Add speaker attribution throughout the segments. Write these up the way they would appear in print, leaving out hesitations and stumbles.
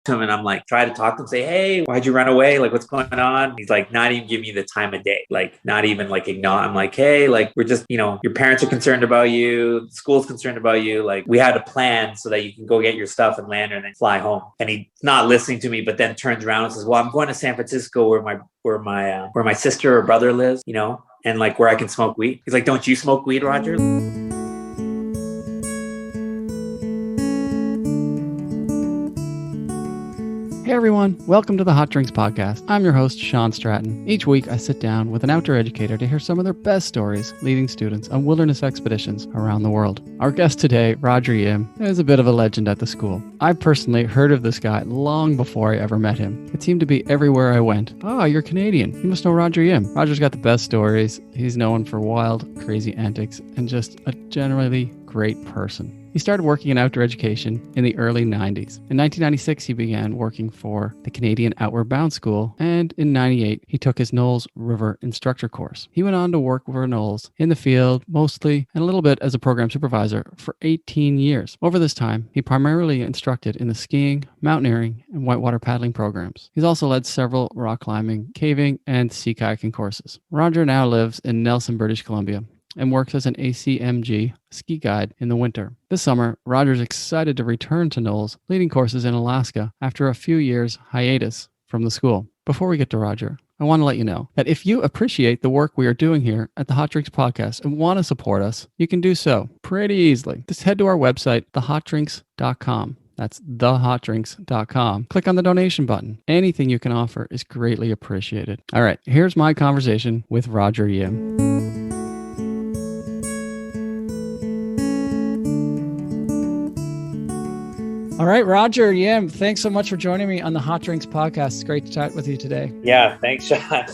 Speaker 1: to him and I'm like, try to talk to him, say, hey, why'd you run away? Like, what's going on? He's like, not even give me the time of day. Like, not even like acknowledge. I'm like, hey, like, we're just, your parents are concerned about you. The school's concerned about you. Like, we had a plan so that you can go get your stuff and land and then fly home. And he's not listening to me, but then turns around and says, well, I'm going to San Francisco where my sister or brother lives, and like where I can smoke weed. He's like, don't you smoke weed, Roger?
Speaker 2: Hey everyone, welcome to the Hot Drinks Podcast. I'm your host, Sean Stratton. Each week I sit down with an outdoor educator to hear some of their best stories leading students on wilderness expeditions around the world. Our guest today, Roger Yim, is a bit of a legend at the school. I personally heard of this guy long before I ever met him. It seemed to be everywhere I went. Oh, you're Canadian. You must know Roger Yim. Roger's got the best stories. He's known for wild, crazy antics and just a generally great person. He started working in outdoor education in the early 90s. In 1996, he began working for the Canadian Outward Bound School, and in 98, he took his NOLS River Instructor course. He went on to work for NOLS in the field, mostly, and a little bit as a program supervisor for 18 years. Over this time, he primarily instructed in the skiing, mountaineering, and whitewater paddling programs. He's also led several rock climbing, caving, and sea kayaking courses. Roger now lives in Nelson, British Columbia, and works as an ACMG ski guide in the winter. This summer, Roger's excited to return to NOLS, leading courses in Alaska after a few years hiatus from the school. Before we get to Roger, I want to let you know that if you appreciate the work we are doing here at the Hot Drinks Podcast and want to support us, you can do so pretty easily. Just head to our website, thehotdrinks.com. That's thehotdrinks.com. Click on the donation button. Anything you can offer is greatly appreciated. All right, here's my conversation with Roger Yim. All right, Roger Yim, thanks so much for joining me on the Hot Drinks Podcast. It's great to chat with you today.
Speaker 1: Yeah, thanks, Sean.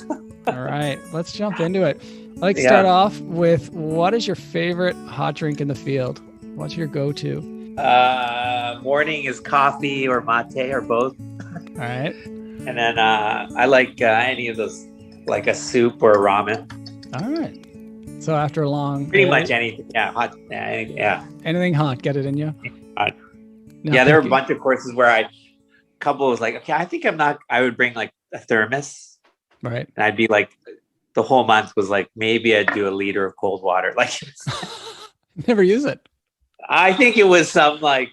Speaker 2: All right, let's jump into it. I'd like to start off with, what is your favorite hot drink in the field? What's your go-to?
Speaker 1: Morning is coffee or mate or both.
Speaker 2: All right.
Speaker 1: And then I like any of those, like a soup or ramen.
Speaker 2: All right. So after a long...
Speaker 1: Pretty much anything. Yeah, hot. Yeah.
Speaker 2: Anything hot, get it in you?
Speaker 1: Hot. Yeah, there were a bunch of courses where couple was like, okay, I would bring like a thermos.
Speaker 2: Right.
Speaker 1: And I'd be like, the whole month was like, maybe I'd do a liter of cold water. Like,
Speaker 2: never use it.
Speaker 1: I think it was some like,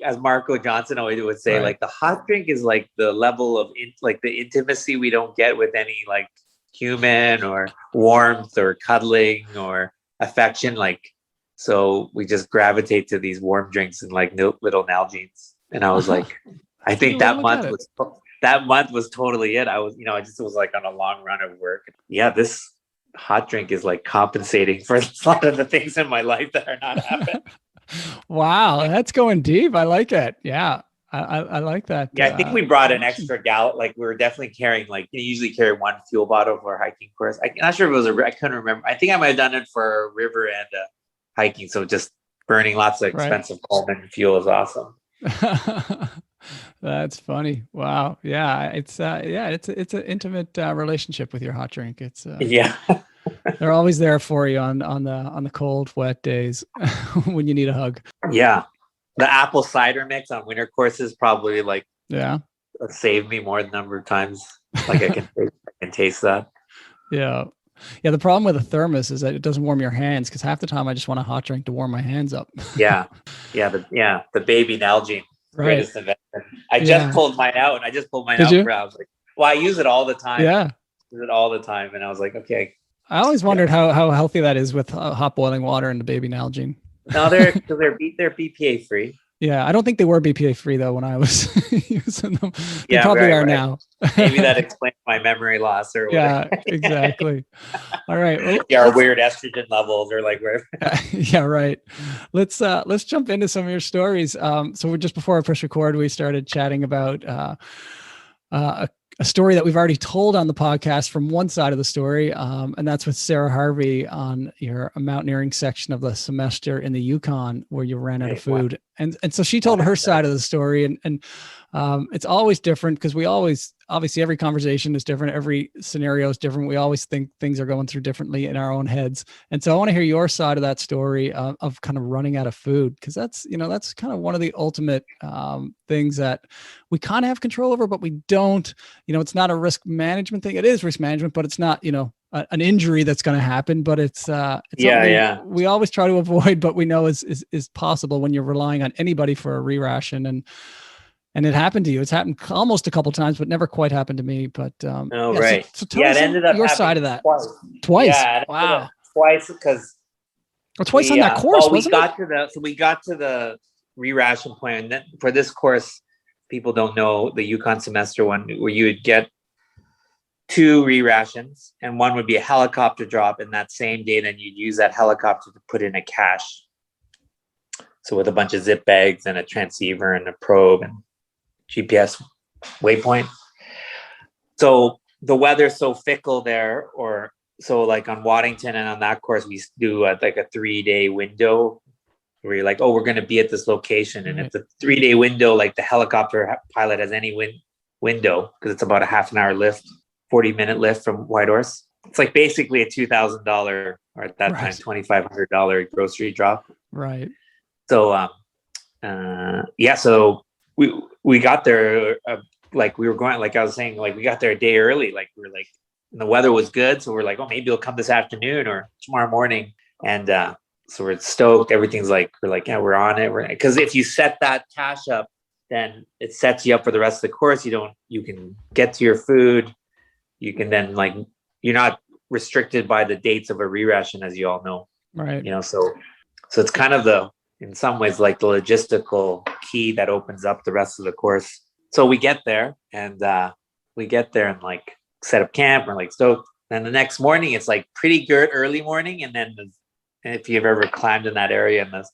Speaker 1: as Marco Johnson always would say, like the hot drink is like the level of the intimacy we don't get with any like human or warmth or cuddling or affection. Like, so we just gravitate to these warm drinks and like little Nalgene's. And I was like, I think that month was totally it. I was, I just was like on a long run of work. Yeah, this hot drink is like compensating for a lot of the things in my life that are not happening.
Speaker 2: Wow, that's going deep. I like it. Yeah, I like that.
Speaker 1: Yeah, I think we brought an extra gallon. Like we were definitely carrying, like you usually carry one fuel bottle for a hiking course. I'm not sure if it was I couldn't remember. I think I might have done it for a river and hiking. So just burning lots of expensive Coleman fuel is awesome.
Speaker 2: That's funny. Wow. Yeah. It's an intimate relationship with your hot drink. It's they're always there for you on the cold, wet days when you need a hug. Yeah.
Speaker 1: The apple cider mix on winter courses probably saved me more than a number of times. Like I can taste that.
Speaker 2: Yeah. Yeah, the problem with a thermos is that it doesn't warm your hands, because half the time I just want a hot drink to warm my hands up.
Speaker 1: The baby Nalgene.
Speaker 2: Right.
Speaker 1: I just pulled mine out. I was like, well, I use it all the time.
Speaker 2: Yeah.
Speaker 1: Use it all the time. And I was like, okay.
Speaker 2: I always wondered how healthy that is with hot boiling water and the baby Nalgene.
Speaker 1: No, they're BPA free.
Speaker 2: Yeah, I don't think they were BPA free though when I was using them. They probably are now.
Speaker 1: Maybe that explains my memory loss or whatever.
Speaker 2: Yeah, exactly. All right. Well,
Speaker 1: our weird estrogen levels or like whatever.
Speaker 2: Yeah, right. Let's jump into some of your stories. So just before I press record, we started chatting about a story that we've already told on the podcast from one side of the story, and that's with Sarah Harvey on your mountaineering section of the semester in the Yukon where you ran out of food. Wow. And so she told her side of the story. And It's always different because obviously every conversation is different. Every scenario is different. We always think things are going through differently in our own heads. And so I want to hear your side of that story of kind of running out of food. Cause that's kind of one of the ultimate things that we kind of have control over, but we don't, it's not a risk management thing. It is risk management, but it's not, an injury that's going to happen, but it's something we always try to avoid, but we know is possible when you're relying on anybody for a re-ration. And it happened to you. It's happened almost a couple of times, but never quite happened to me. But
Speaker 1: right.
Speaker 2: So tell us
Speaker 1: it ended up
Speaker 2: your side of that.
Speaker 1: Twice.
Speaker 2: Yeah. Wow.
Speaker 1: Twice because
Speaker 2: twice on that course.
Speaker 1: We got to the re-ration point. Then for this course, people don't know the Yukon semester one, where you would get 2 re-rations, and one would be a helicopter drop in that same day. Then you'd use that helicopter to put in a cache. So with a bunch of zip bags and a transceiver and a probe and GPS waypoint. So the weather's so fickle there, or so like on Waddington and on that course, we do like a 3-day window where you're like, oh, we're going to be at this location. And it's a 3-day window. Like the helicopter pilot has any window because it's about a half an hour lift, 40-minute lift from Whitehorse. It's like basically a $2,000 or at that time, $2,500 grocery drop.
Speaker 2: Right.
Speaker 1: So, so we got there, like we were going, like I was saying, like we got there a day early, like we were like, and the weather was good. So we're like, oh, maybe it'll come this afternoon or tomorrow morning. And, so we're stoked. Everything's like, we're like, yeah, we're on it. Because if you set that cache up, then it sets you up for the rest of the course. You can get to your food. You can then you're not restricted by the dates of a re-ration, as you all know.
Speaker 2: Right.
Speaker 1: So it's kind of in some ways, like the logistical key that opens up the rest of the course. So we get there and like set up camp. We're like stoked. Then the next morning, it's like pretty good early morning. And then if you've ever climbed in that area in the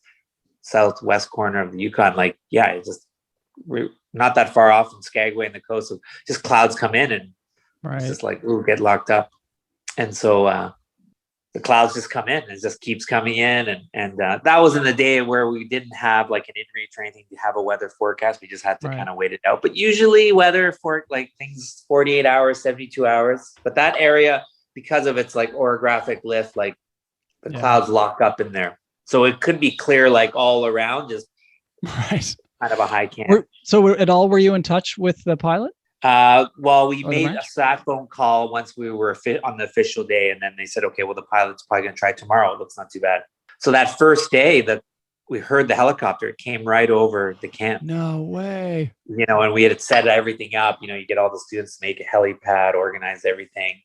Speaker 1: southwest corner of the Yukon, we're not that far off from Skagway and the coast. So just clouds come in and it's just like, ooh, get locked up. And so the clouds just come in and it just keeps coming in. And that was in the day where we didn't have like an in-reach or anything to have a weather forecast. We just had to kind of wait it out. But usually weather for like things 48 hours, 72 hours. But that area, because of its like orographic lift, like the clouds lock up in there. So it could be clear like all around, just kind of a high camp.
Speaker 2: Were you in touch with the pilot?
Speaker 1: Well, we made a sat phone call once we were on the official day, and then they said, okay, well, the pilot's probably going to try tomorrow. It looks not too bad. So that first day we heard the helicopter, it came right over the camp.
Speaker 2: No way.
Speaker 1: And we had set everything up, you get all the students to make a helipad, organize everything.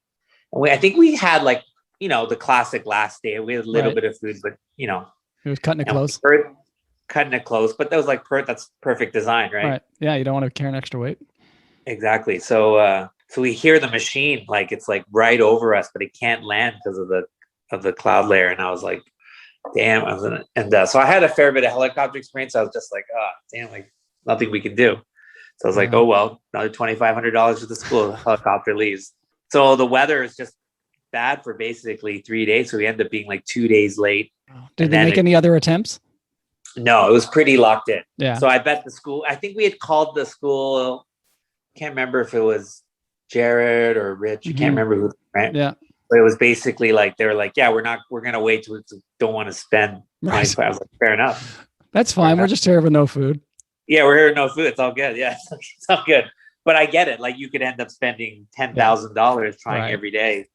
Speaker 1: And I think we had the classic last day. We had a little bit of food, but
Speaker 2: it was cutting it close.
Speaker 1: Cutting it close, but that was like that's perfect design, right?
Speaker 2: Yeah, you don't want to carry an extra weight.
Speaker 1: Exactly. So we hear the machine, like it's like right over us, but it can't land because of the cloud layer. And I was like, damn. So I had a fair bit of helicopter experience. I was just like, oh, damn, like nothing we can do. So I was like, oh, well, another $2,500 for the school. The helicopter leaves. So the weather is just bad for basically 3 days. So we ended up being like 2 days late.
Speaker 2: Did they make any other attempts?
Speaker 1: No, it was pretty locked in.
Speaker 2: Yeah.
Speaker 1: So I bet I think we had called the school. Can't remember if it was Jared or Rich. I can't remember who, right?
Speaker 2: Yeah.
Speaker 1: But it was basically like, they were like, yeah, we're going to wait till we don't want to spend. I was like, fair enough.
Speaker 2: That's fine. We're just here with no food.
Speaker 1: Yeah, we're here with no food. It's all good. Yeah, it's all good. But I get it. Like you could end up spending $10,000 trying every day.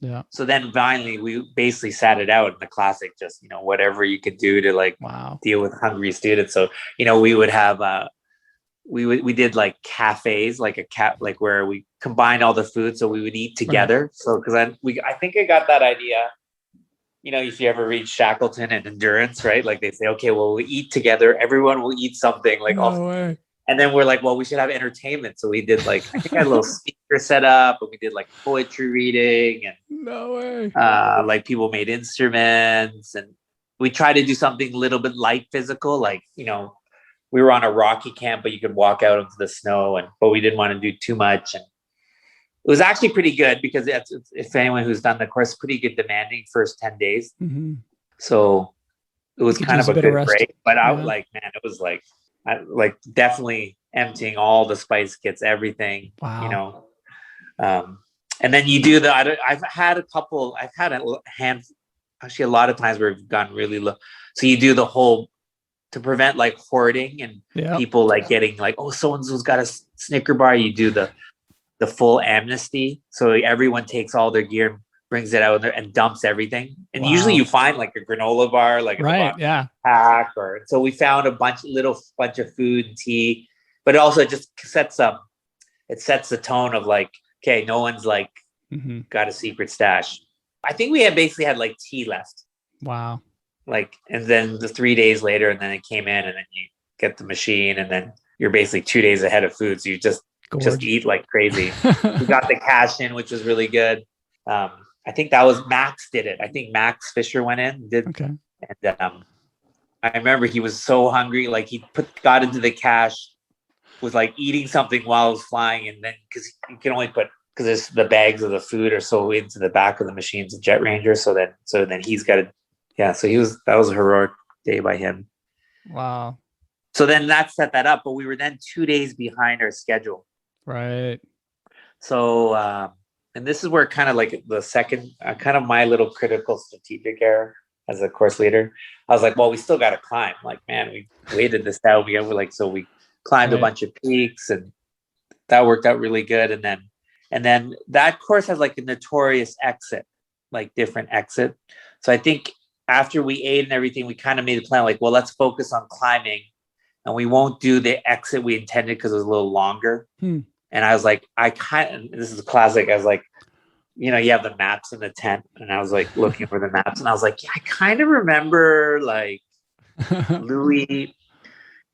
Speaker 2: Yeah. So
Speaker 1: then finally we basically sat it out in the classic, just, whatever you could do to like deal with hungry students. So, we would have, we did like cafes, like like where we combined all the food. So we would eat together. So, cause I think I got that idea, if you ever read Shackleton and Endurance, right? Like they say, okay, well, we eat together. Everyone will eat something like
Speaker 2: way.
Speaker 1: And then we're like, well, we should have entertainment. So we did like, I think I had a little speaker set up, and we did like poetry reading and like people made instruments, and we tried to do something a little bit light physical. Like, we were on a rocky camp, but you could walk out into the snow, but we didn't want to do too much. And it was actually pretty good because if anyone who's done the course, pretty good demanding first 10 days. Mm-hmm. So it was kind of a good break, but I was like, man, it was like, definitely emptying all the spice kits, everything.
Speaker 2: Wow.
Speaker 1: You know, and then you do I've had a handful, actually a lot of times where we've gone really low. So you do the whole, to prevent like hoarding and people like getting like, oh, so-and-so's got a Snicker bar. You do the full amnesty. So everyone takes all their gear and brings it out there and dumps everything. And usually you find like a granola bar, like a pack, or so we found a bunch of food and tea, but it also just sets the tone of like, okay, no one's like got a secret stash. I think we basically had like tea left.
Speaker 2: Wow.
Speaker 1: Like, and then the 3 days later, and then it came in, and then you get the machine, and then you're basically 2 days ahead of food. So you just eat like crazy. We got the cash in, which was really good. I think that was Max did it. I think Max Fisher went in and did.
Speaker 2: Okay.
Speaker 1: And I remember he was so hungry, like he got into the cache, was like eating something while I was flying, and then because you can only put, because the bags of the food are so into the back of the machines, a Jet Ranger. So then he's got to, So that was a heroic day by him.
Speaker 2: Wow.
Speaker 1: So then that set that up, but we were then 2 days behind our schedule.
Speaker 2: Right.
Speaker 1: So, and this is where kind of like the second, kind of my little critical strategic error as a course leader. I was like, well, we still got to climb. Like, man, we waited this out. We climbed a bunch of peaks, and that worked out really good. And then that course has like a notorious exit, like different exit. So I think after we ate and everything, we kind of made a plan like, well, let's focus on climbing, and we won't do the exit we intended because it was a little longer. And I was like, this is classic. I was like, you have the maps in the tent, and I was like looking for the maps, and I was like, I kind of remember like Louis,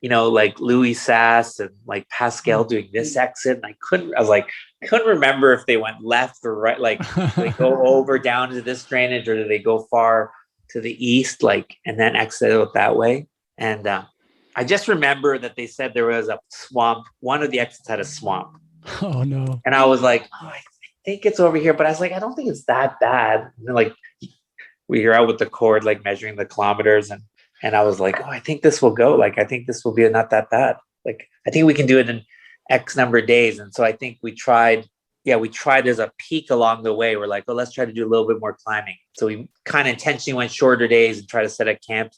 Speaker 1: like Louis Sass and like Pascal doing this exit. And I couldn't remember if they went left or right. Like, do they go over down to this drainage, or do they go far to the east, like, and then exit out that way? And I just remember that they said there was a swamp. One of the exits had a swamp.
Speaker 2: Oh no.
Speaker 1: And I was like, I think it's over here, but I was like, I don't think it's that bad. And then, like, we were out with the cord, like measuring the kilometers, and I was like, I think this will go. Like, I think this will be not that bad. Like, I think we can do it in X number of days. And so I think we tried. There's a peak along the way. We're like, let's try to do a little bit more climbing. So we kind of intentionally went shorter days and try to set up camp.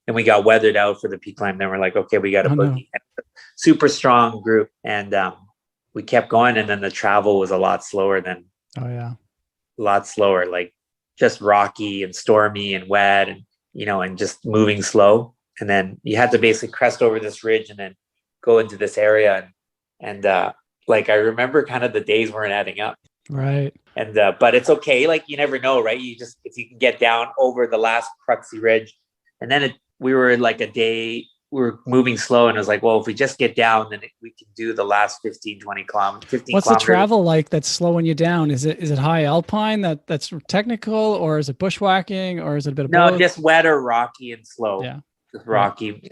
Speaker 1: And we got weathered out for the peak climb. Then we're like, okay, we got a boogie. No. Super strong group. And we kept going. And then the travel was a lot slower than.
Speaker 2: Oh yeah.
Speaker 1: A lot slower, like just rocky and stormy and wet, and and just moving slow. And then you had to basically crest over this ridge and then go into this area. And like, I remember kind of the days weren't adding up.
Speaker 2: Right.
Speaker 1: And but it's okay. Like, you never know, right? If you can get down over the last cruxy ridge, and then we were like a day, we were moving slow, and it was like, well, if we just get down, then we can do the last 15 kilometers.
Speaker 2: What's the travel like that's slowing you down? Is it high alpine that's technical, or is it bushwhacking, or is it a bit of both?
Speaker 1: No, just wet or rocky and slow.
Speaker 2: Yeah.
Speaker 1: Just rocky.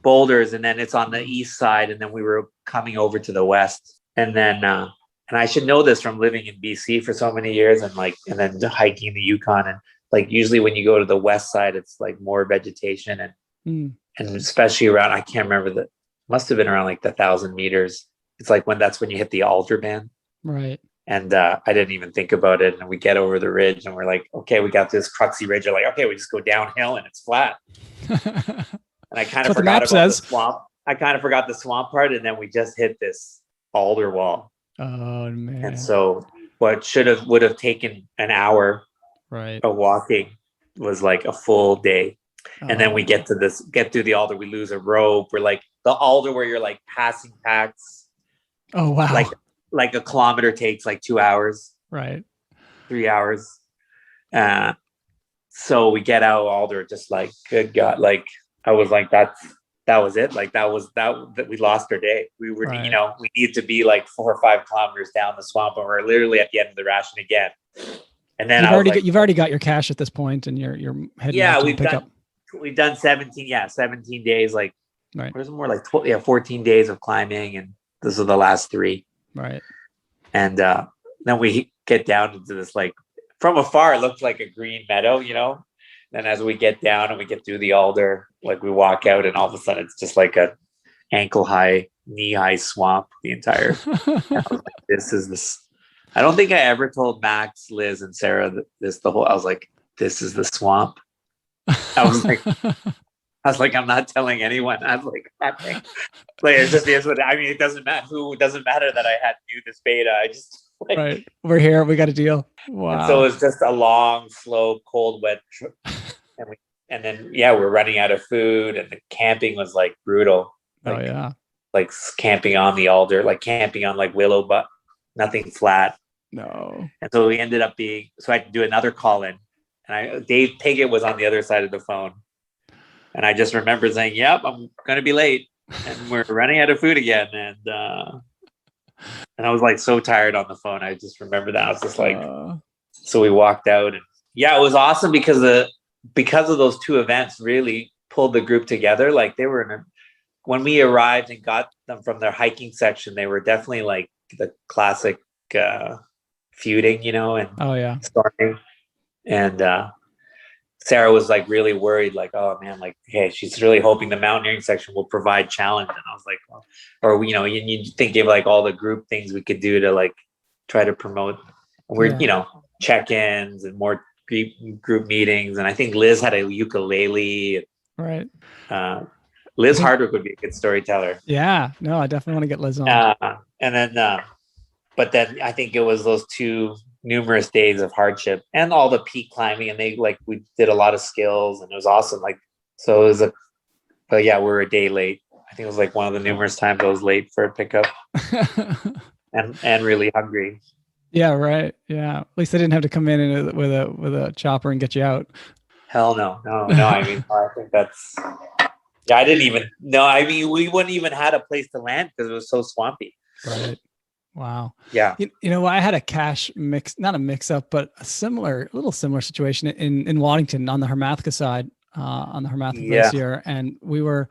Speaker 2: Boulders.
Speaker 1: And then it's on the east side, and then we were coming over to the west. And then and I should know this from living in BC for so many years, and then hiking the Yukon, and like usually when you go to the west side, it's like more vegetation, and especially around, I can't remember, must have been around like 1,000 meters. It's like that's when you hit the alder band.
Speaker 2: Right.
Speaker 1: And I didn't even think about it. And we get over the ridge, and we're like, okay, we got this cruxy ridge. We're like, okay, we just go downhill and it's flat. And I kind of forgot about the swamp. I kind of forgot the swamp part. And then we just hit this alder wall.
Speaker 2: Oh man.
Speaker 1: And so what would have taken an hour of walking was like a full day. And then we get through the alder, we lose a rope. We're like the alder where you're like passing packs.
Speaker 2: Oh wow.
Speaker 1: Like a kilometer takes like 2 hours.
Speaker 2: Right.
Speaker 1: 3 hours. So we get out alder, just like, good God. Like, I was like, that was it. Like that we lost our day. We were, we needed to be like 4 or 5 kilometers down the swamp, and we're literally at the end of the ration again. And then
Speaker 2: you've already got your cache at this point, and you're heading out to pick up.
Speaker 1: We've done 17 days, like,
Speaker 2: right.
Speaker 1: What is it more like 14 days of climbing, and this is the last 3.
Speaker 2: Right.
Speaker 1: And then we get down into this, like, from afar, it looked like a green meadow, Then as we get down and we get through the alder, like we walk out, and all of a sudden it's just like a ankle high knee-high swamp the entire. I was like, this is this. I don't think I ever told Max, Liz, and Sarah I was like, this is the swamp. I was like, I'm not telling anyone. I was like, it just is what I mean. It doesn't matter Doesn't matter that I knew this beta. I just
Speaker 2: right. We're here. We got a deal. Wow.
Speaker 1: So it's just a long, slow, cold, wet, and then we're running out of food, and the camping was like brutal. Like camping on the alder, like camping on like willow, but nothing flat.
Speaker 2: No.
Speaker 1: And so we ended up so I had to do another call in, and Dave Piggott was on the other side of the phone. And I just remember saying, yep, I'm going to be late, and we're running out of food again. And I was like so tired on the phone. I just remember that. I was just like, so we walked out, and it was awesome because of those two events really pulled the group together. Like they were when we arrived and got them from their hiking section, they were definitely like the classic feuding, and storming. And Sarah was like really worried, like, oh man, like, hey, she's really hoping the mountaineering section will provide challenge. And I was like, well, or you think of like all the group things we could do to like try to promote. We're check-ins and more group meetings. And I think Liz had a ukulele.
Speaker 2: Right.
Speaker 1: Liz Hardwick would be a good storyteller.
Speaker 2: Yeah, no, I definitely want to get Liz on.
Speaker 1: And then, but then I think it was those two numerous days of hardship and all the peak climbing, and we did a lot of skills, and it was awesome. So it was we're a day late. I think it was like one of the numerous times I was late for a pickup, and really hungry. Yeah, right. Yeah, at least they didn't have to come in with a chopper and get you out. Hell no. I mean, I think that's. Yeah, I didn't even. No, I mean, we wouldn't even had a place to land because it was so swampy. Right. Wow. Yeah. I had a cache not a mix up, but a little similar situation in Waddington on the Hermathka side, on the Hermathka Glacier. And we were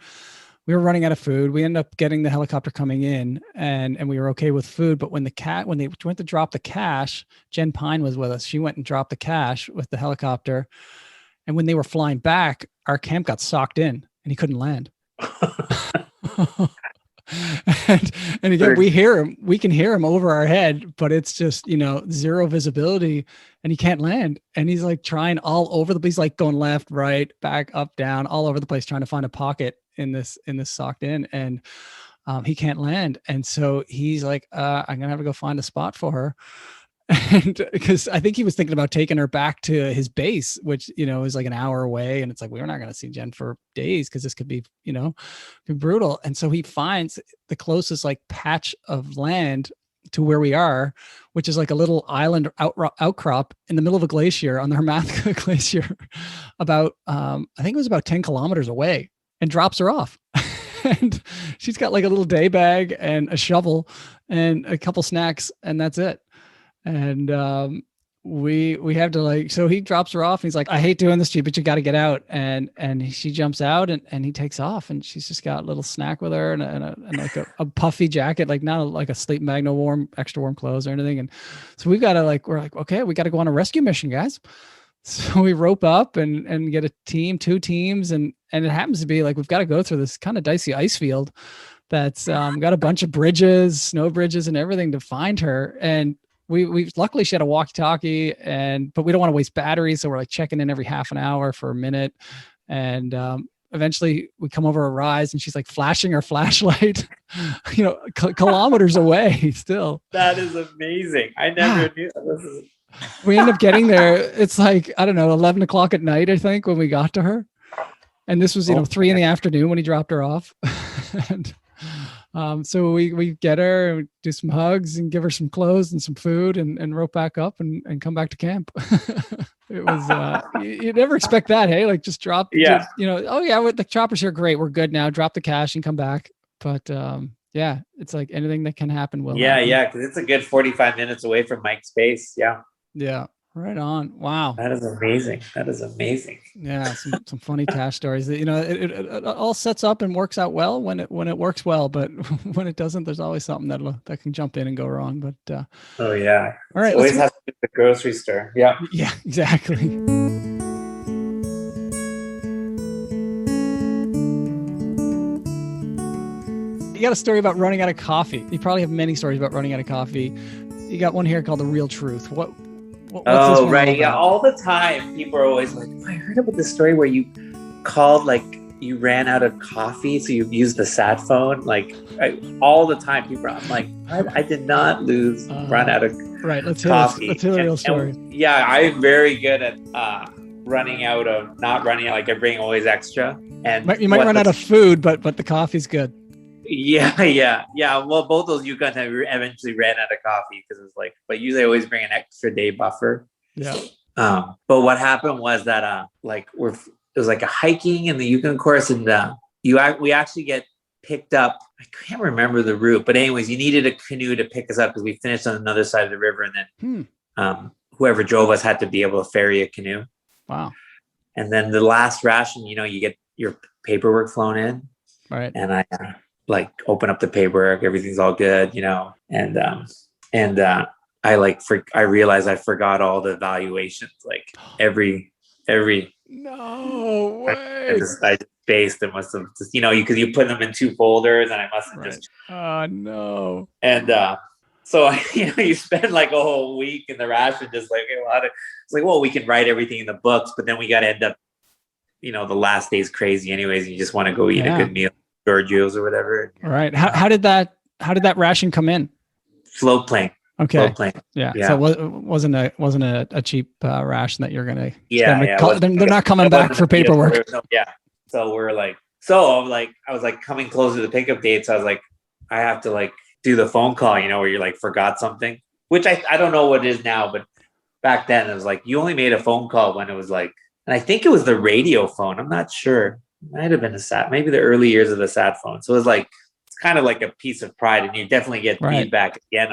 Speaker 1: running out of food. We ended up getting the helicopter coming in, and we were okay with food. But when they went to drop the cache, Jen Pine was with us. She went and dropped the cache with the helicopter. And when they were flying back, our camp got socked in and he couldn't land. and again, we can hear him over our head, but it's just, zero visibility, and he can't land. And he's like trying all over the place, like going left, right, back, up, down, all over the place, trying to find a pocket in this socked in. And he can't land. And so he's like, I'm going to have to go find a spot for her. And because I think he was thinking about taking her back to his base, which, is like an hour away. And it's like, we're not going to see Jen for days because this could be, be brutal. And so he finds the closest like patch of land to where we are, which is like a little island outcrop in the middle of a glacier on the Hermathka Glacier, about, I think it was about 10 kilometers away, and drops her off. And she's got like a little day bag and a shovel and a couple snacks, and that's it. And we have to so he drops her off, and he's like, I hate doing this to you, but you got to get out. And she jumps out, and he takes off, and she's just got a little snack with her and like a puffy jacket, like not like a sleeping bag, no extra warm clothes or anything. And so we've got to we're like, okay, we got to go on a rescue mission, guys. So we rope up and get two teams. And it happens to be like, we've got to go through this kind of dicey ice field that's got a bunch of bridges, snow bridges and everything to find her. And we luckily she had a walkie-talkie, but we don't want to waste batteries. So we're like checking in every half an hour for a minute. And eventually we come over a rise, and she's like flashing her flashlight, kilometers away still. That is amazing. I never knew this. We end up getting there. It's like, I don't know, 11 o'clock at night, I think, when we got to her. And this was, 3 in the afternoon when he dropped her off. And so we get her and do some hugs and give her some clothes and some food and rope back up and come back to camp. It was, you never expect that. Hey, like just drop, the chopper's here. Great. We're good now. Drop the cash and come back. But, it's like anything that can happen will happen. Yeah. Cause it's a good 45 minutes away from Mike's base. Yeah. Yeah. Right on. Wow. That is amazing. Yeah. Some funny cache stories that, it all sets up and works out well when it works well, but when it doesn't, there's always something that can jump in and go wrong. But, oh yeah. All right. Always has to be the grocery store. Yeah. Yeah, exactly.
Speaker 2: You got a story about running out of coffee. You probably have many stories about running out of coffee. You got one here called The Real Truth. What's this one
Speaker 1: right.
Speaker 2: all
Speaker 1: Yeah.
Speaker 2: about?
Speaker 1: All the time, people are always like, I heard about this story where you called, like, you ran out of coffee, so you used the sat phone. Like, all the time, people are, I'm like, I did not run out of
Speaker 2: right. Let's
Speaker 1: coffee.
Speaker 2: Let's hear the real story.
Speaker 1: Yeah, I'm very good at not running out. Like, I bring always extra. And
Speaker 2: You might run out of food, but the coffee's good.
Speaker 1: Yeah. Well, both those Yukon have eventually ran out of coffee because it's like, but usually I always bring an extra day buffer.
Speaker 2: Yeah.
Speaker 1: But what happened was that it was like a hiking in the Yukon course, and we actually get picked up. I can't remember the route, but anyways, you needed a canoe to pick us up because we finished on another side of the river, and then whoever drove us had to be able to ferry a canoe.
Speaker 2: Wow. And
Speaker 1: then the last ration, you get your paperwork flown in,
Speaker 2: right?
Speaker 1: And I open up the paperwork, everything's all good, and I realized I forgot all the valuations, like every.
Speaker 2: No way.
Speaker 1: I just spaced and must have just, because you put them in two folders, and I must have just.
Speaker 2: Oh no.
Speaker 1: And so you spend like a whole week in the ration, just like it's like, well, we can write everything in the books, but then we got to end up, the last day's crazy anyways, and you just want to go eat a good meal, Giorgio's or whatever.
Speaker 2: Right. How did that ration come in?
Speaker 1: Float plane.
Speaker 2: Okay.
Speaker 1: Float plane.
Speaker 2: Yeah. So it wasn't a cheap ration that you're gonna.
Speaker 1: Yeah.
Speaker 2: They're not coming back for paperwork.
Speaker 1: So I was like coming closer to the pickup date. So I was like, I have to do the phone call, where you forgot something, which I don't know what it is now, but back then it was like, you only made a phone call when it was like, and I think it was the radio phone. I'm not sure. It might have been a sat, maybe the early years of the sat phone. So it was like, it's kind of like a piece of pride, and you definitely get feedback again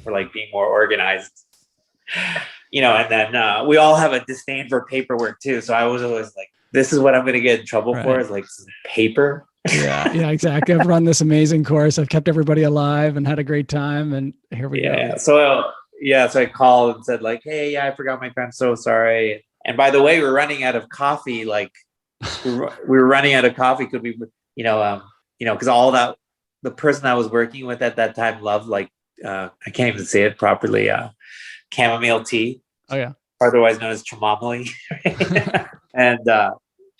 Speaker 1: for being more organized, and then we all have a disdain for paperwork too. So I was always like, this is what I'm going to get in trouble for, is paper.
Speaker 2: Yeah, exactly. I've run this amazing course. I've kept everybody alive and had a great time. And here we go.
Speaker 1: So I called and said hey, I forgot my pen. So sorry. And by the way, we're running out of coffee. We were running out of coffee. Could we, because all that, the person I was working with at that time loved I can't even say it properly. Chamomile tea.
Speaker 2: Oh yeah.
Speaker 1: Otherwise known as chamomile. And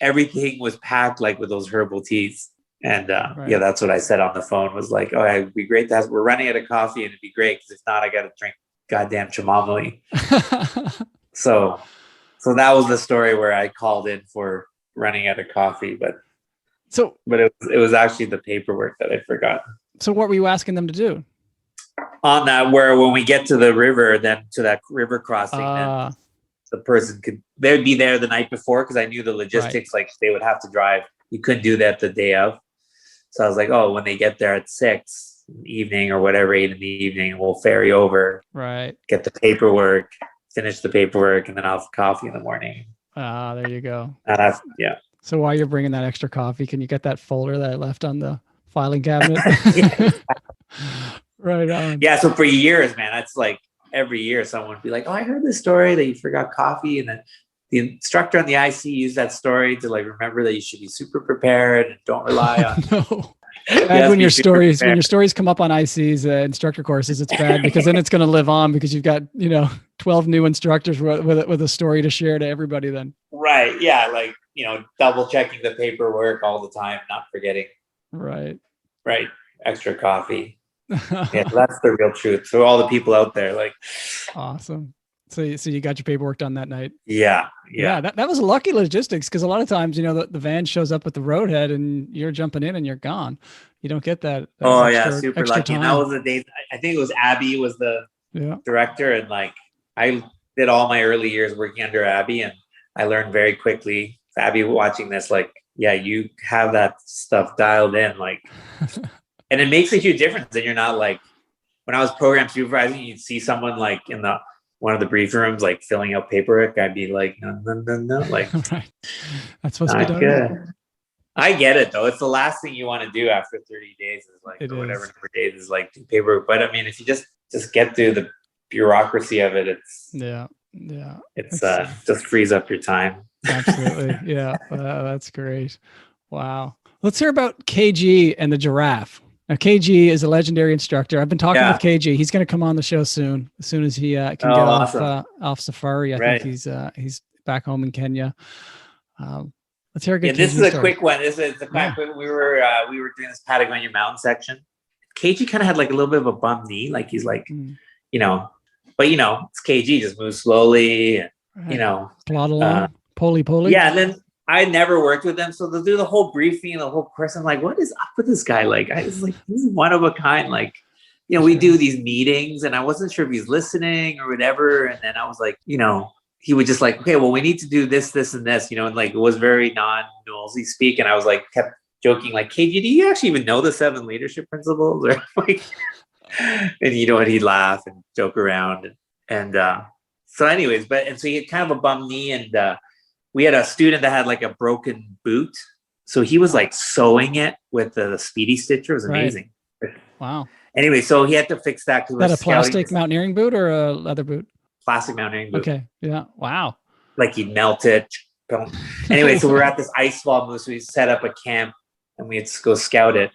Speaker 1: everything was packed with those herbal teas. And that's what I said on the phone was it'd be great to have, we're running out of coffee, and it'd be great because if not, I got to drink goddamn chamomile. So that was the story where I called in for running out of coffee, but it was actually the paperwork that I forgot.
Speaker 2: So what were you asking them to do?
Speaker 1: On that, where when we get to the river, then to that river crossing, then the person they'd be there the night before, because I knew the logistics, they would have to drive. You couldn't do that the day of. So I was like, when they get there at 6 in the evening or whatever, 8 in the evening, we'll ferry over, get the paperwork, finish the paperwork, and then I'll have coffee in the morning.
Speaker 2: There you go.
Speaker 1: So
Speaker 2: while you're bringing that extra coffee, can you get that folder that I left on the filing cabinet? Right on.
Speaker 1: Yeah. So for years, man, that's every year someone would be like, I heard this story that you forgot coffee. And then the instructor on the IC used that story to remember that you should be super prepared and don't rely on.
Speaker 2: No. When your stories come up on IC's instructor courses, it's bad because then it's going to live on because you've got 12 new instructors with a story to share to everybody. Then
Speaker 1: right, yeah, double checking the paperwork all the time, not forgetting.
Speaker 2: Right,
Speaker 1: extra coffee. Yeah, that's the real truth. So all the people out there,
Speaker 2: awesome. So you got your paperwork done that night.
Speaker 1: Yeah.
Speaker 2: That was lucky logistics, because a lot of times, the van shows up at the roadhead and you're jumping in and you're gone. You don't get that.
Speaker 1: Super lucky. Time. And that was the day. I think it was Abby was the director, and I did all my early years working under Abby, and I learned very quickly. Abby watching this, you have that stuff dialed in, and it makes a huge difference. And you're not when I was program supervising, you'd see someone in the one of the briefing rooms, filling out paperwork. I'd be no.
Speaker 2: Right. That's supposed to be done.
Speaker 1: Good. I get it though. It's the last thing you want to do after 30 days is whatever number of days is do paperwork. But I mean, if you just get through the bureaucracy of it, it's just frees up your time.
Speaker 2: Absolutely. Yeah. That's great. Wow. Let's hear about KG and the giraffe. Now, KG is a legendary instructor. I've been talking
Speaker 1: Yeah.
Speaker 2: with KG. He's going to come on the show soon, as soon as he can get off safari. I think he's back home in Kenya. Let's hear a good.
Speaker 1: Yeah, this
Speaker 2: KG
Speaker 1: is a
Speaker 2: story.
Speaker 1: quick one. This is a quick. We were doing this Patagonia mountain section. KG kind of had like a little bit of a bum knee. Like he's like, you know, but you know, it's KG, just moves slowly and you know,
Speaker 2: plod along, poly.
Speaker 1: Yeah, and then I never worked with them, so they'll do the whole briefing and the whole course. I'm like, what is up with this guy? Like, I was like, he's one of a kind. Like, you know, we do these meetings, and I wasn't sure if he's listening or whatever. And then I was like, you know, he would just like, okay, well, we need to do this, this, and this, you know, and like it was very non-NOLSy speak. And I was like, kept joking, like, KG, do you actually even know the 7 leadership principles? Or like, and you know what, he'd laugh and joke around. And so anyways, so he had kind of a bum knee, and we had a student that had like a broken boot. So he was like sewing it with the speedy stitcher. It was amazing. Right.
Speaker 2: Wow.
Speaker 1: Anyway, so he had to fix that.
Speaker 2: Is that a plastic mountaineering boot or a leather boot?
Speaker 1: Plastic mountaineering boot.
Speaker 2: Okay. Yeah. Wow.
Speaker 1: Like he'd melt it. Anyway, so we're at this ice fall moose. So we set up a camp and we had to go scout it.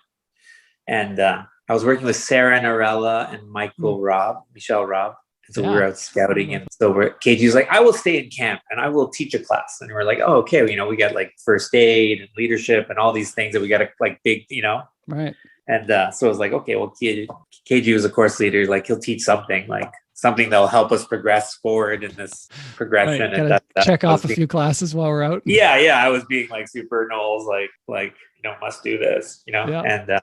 Speaker 1: And I was working with Sarah Narella and Michelle Robb. And so we were out scouting, and so KG was like, I will stay in camp and I will teach a class. And we're like, oh, okay. You know, we got like first aid and leadership and all these things that we got to like big, you know?
Speaker 2: Right.
Speaker 1: And so I was like, okay, well, KG was a course leader. Like he'll teach something that'll help us progress forward in this progression.
Speaker 2: Right.
Speaker 1: And that
Speaker 2: check off a few classes while we're out.
Speaker 1: Yeah. I was being like super NOLS, like, you know, must do this, you know? Yeah. And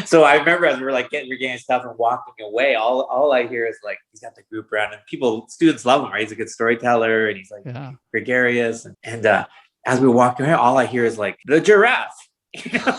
Speaker 1: so I remember as we were like getting stuff and walking away, all I hear is like, he's got the group around and students love him, right? He's a good storyteller and he's like gregarious. And as we walk away, all I hear is like the giraffe. You know,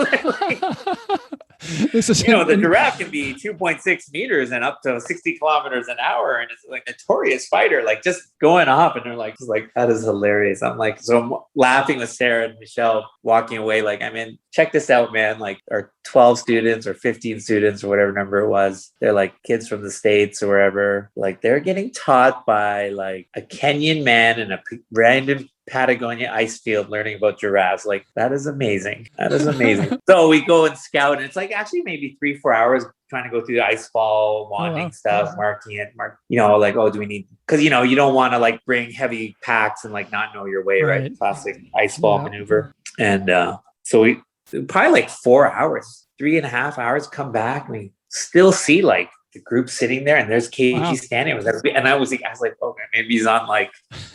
Speaker 2: this is,
Speaker 1: you know, the giraffe can be 2.6 meters and up to 60 kilometers an hour. And it's like a notorious fighter, like just going off. And they're like, that is hilarious. I'm like, so I'm laughing with Sarah and Michelle walking away. Like, I mean, check this out, man. Like our 12 students or 15 students or whatever number it was, they're like kids from the States or wherever. Like they're getting taught by like a Kenyan man in a random Patagonia ice field learning about giraffes. Like that is amazing. So we go and scout, and it's like actually maybe 3-4 hours trying to go through the ice fall, wanding stuff, marking it, you know, like, oh, do we need, because you know, you don't want to like bring heavy packs and like not know your way, right? Classic ice fall maneuver. And so we probably like 4 hours, 3.5 hours, come back, and we still see like the group sitting there, and there's KG standing with everybody. And I was like, oh man, maybe he's on like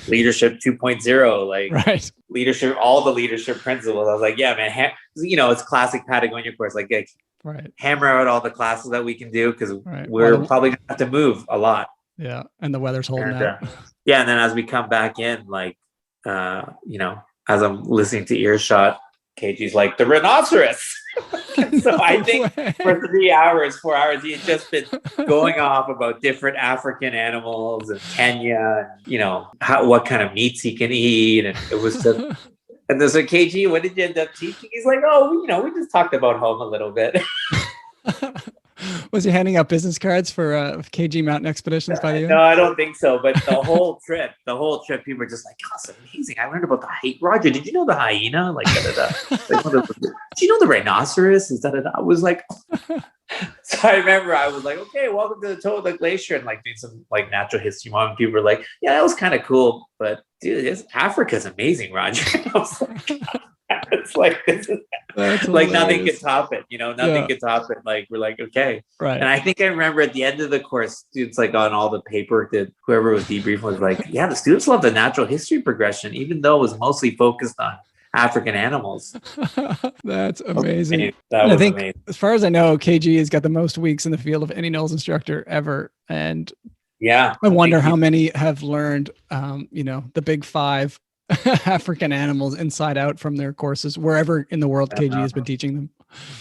Speaker 1: leadership 2.0, like leadership, all the leadership principles. I was like, yeah, man, you know, it's classic Patagonia course, like hammer out all the classes that we can do, because we're probably gonna have to move a lot.
Speaker 2: Yeah, and the weather's holding out.
Speaker 1: Yeah, and then as we come back in, like, you know, as I'm listening to earshot, KG's like, the rhinoceros. So I think for 4 hours, he had just been going off about different African animals and Kenya, and, you know, what kind of meats he can eat. And it was just, and there's like, KG, what did you end up teaching? He's like, oh, you know, we just talked about home a little bit.
Speaker 2: Was he handing out business cards for KG mountain expeditions by the end?
Speaker 1: No, I don't think so. But the whole trip, people were just like, oh, it's amazing. I learned about the hyena. Roger, did you know the hyena? Like, like do you know the rhinoceros? I was like, so I remember I was like, okay, welcome to the toe of the glacier, and like doing some like natural history. And people were like, yeah, that was kind of cool. But dude, Africa's amazing, Roger. I was like, it's like, this is like nothing could top it, you know, nothing could top it. Like, we're like, okay. Right. And I think I remember at the end of the course, students like on all the paperwork that whoever was debriefing was like, yeah, the students love the natural history progression, even though it was mostly focused on African animals.
Speaker 2: That's amazing.
Speaker 1: I think amazing.
Speaker 2: As far as I know, KG has got the most weeks in the field of any NOLS instructor ever. And I wonder how many have learned, you know, the big 5 African animals inside out from their courses, wherever in the world KG has been teaching them.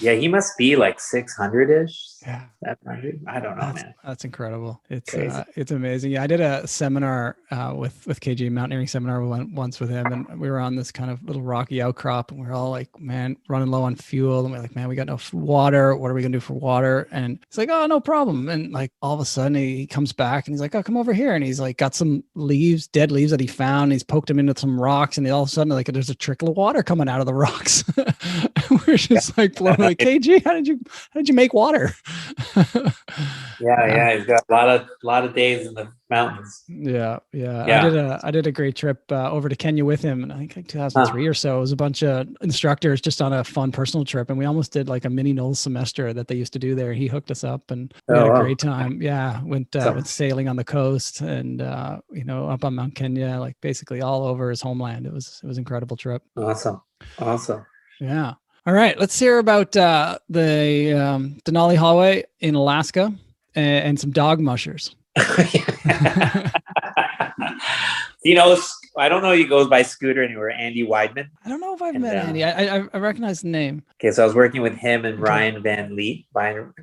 Speaker 1: Yeah, he must be like 600-ish.
Speaker 2: Yeah.
Speaker 1: I don't know, man.
Speaker 2: That's incredible. It's
Speaker 1: Crazy.
Speaker 2: it's amazing. Yeah, I did a seminar with KG, mountaineering seminar. We went once with him, and we were on this kind of little rocky outcrop, and we're all like, man, running low on fuel, and we're like, man, we got no water. What are we gonna do for water? And he's like, oh, no problem. And like all of a sudden, he comes back, and he's like, oh, come over here, and he's like got some leaves, dead leaves that he found. And he's poked them into some rocks, and all of a sudden, like there's a trickle of water coming out of the rocks. We're just like blown, like, KG, how did you make water?
Speaker 1: Yeah, he's got a lot of days in the mountains.
Speaker 2: Yeah. I did a great trip over to Kenya with him, and I think like 2003 or so. It was a bunch of instructors just on a fun personal trip, and we almost did like a mini NOLS semester that they used to do there. He hooked us up, and we had a great time. Yeah, went sailing on the coast, and up on Mount Kenya, like basically all over his homeland. It was an incredible trip.
Speaker 1: Awesome.
Speaker 2: Yeah. All right, let's hear about the Denali Highway in Alaska and some dog mushers.
Speaker 1: I don't know. He goes by Scooter anywhere. Andy Weidman.
Speaker 2: I don't know if I've met Andy. I recognize the name.
Speaker 1: Okay, so I was working with him and Ryan Van Leet. Brian,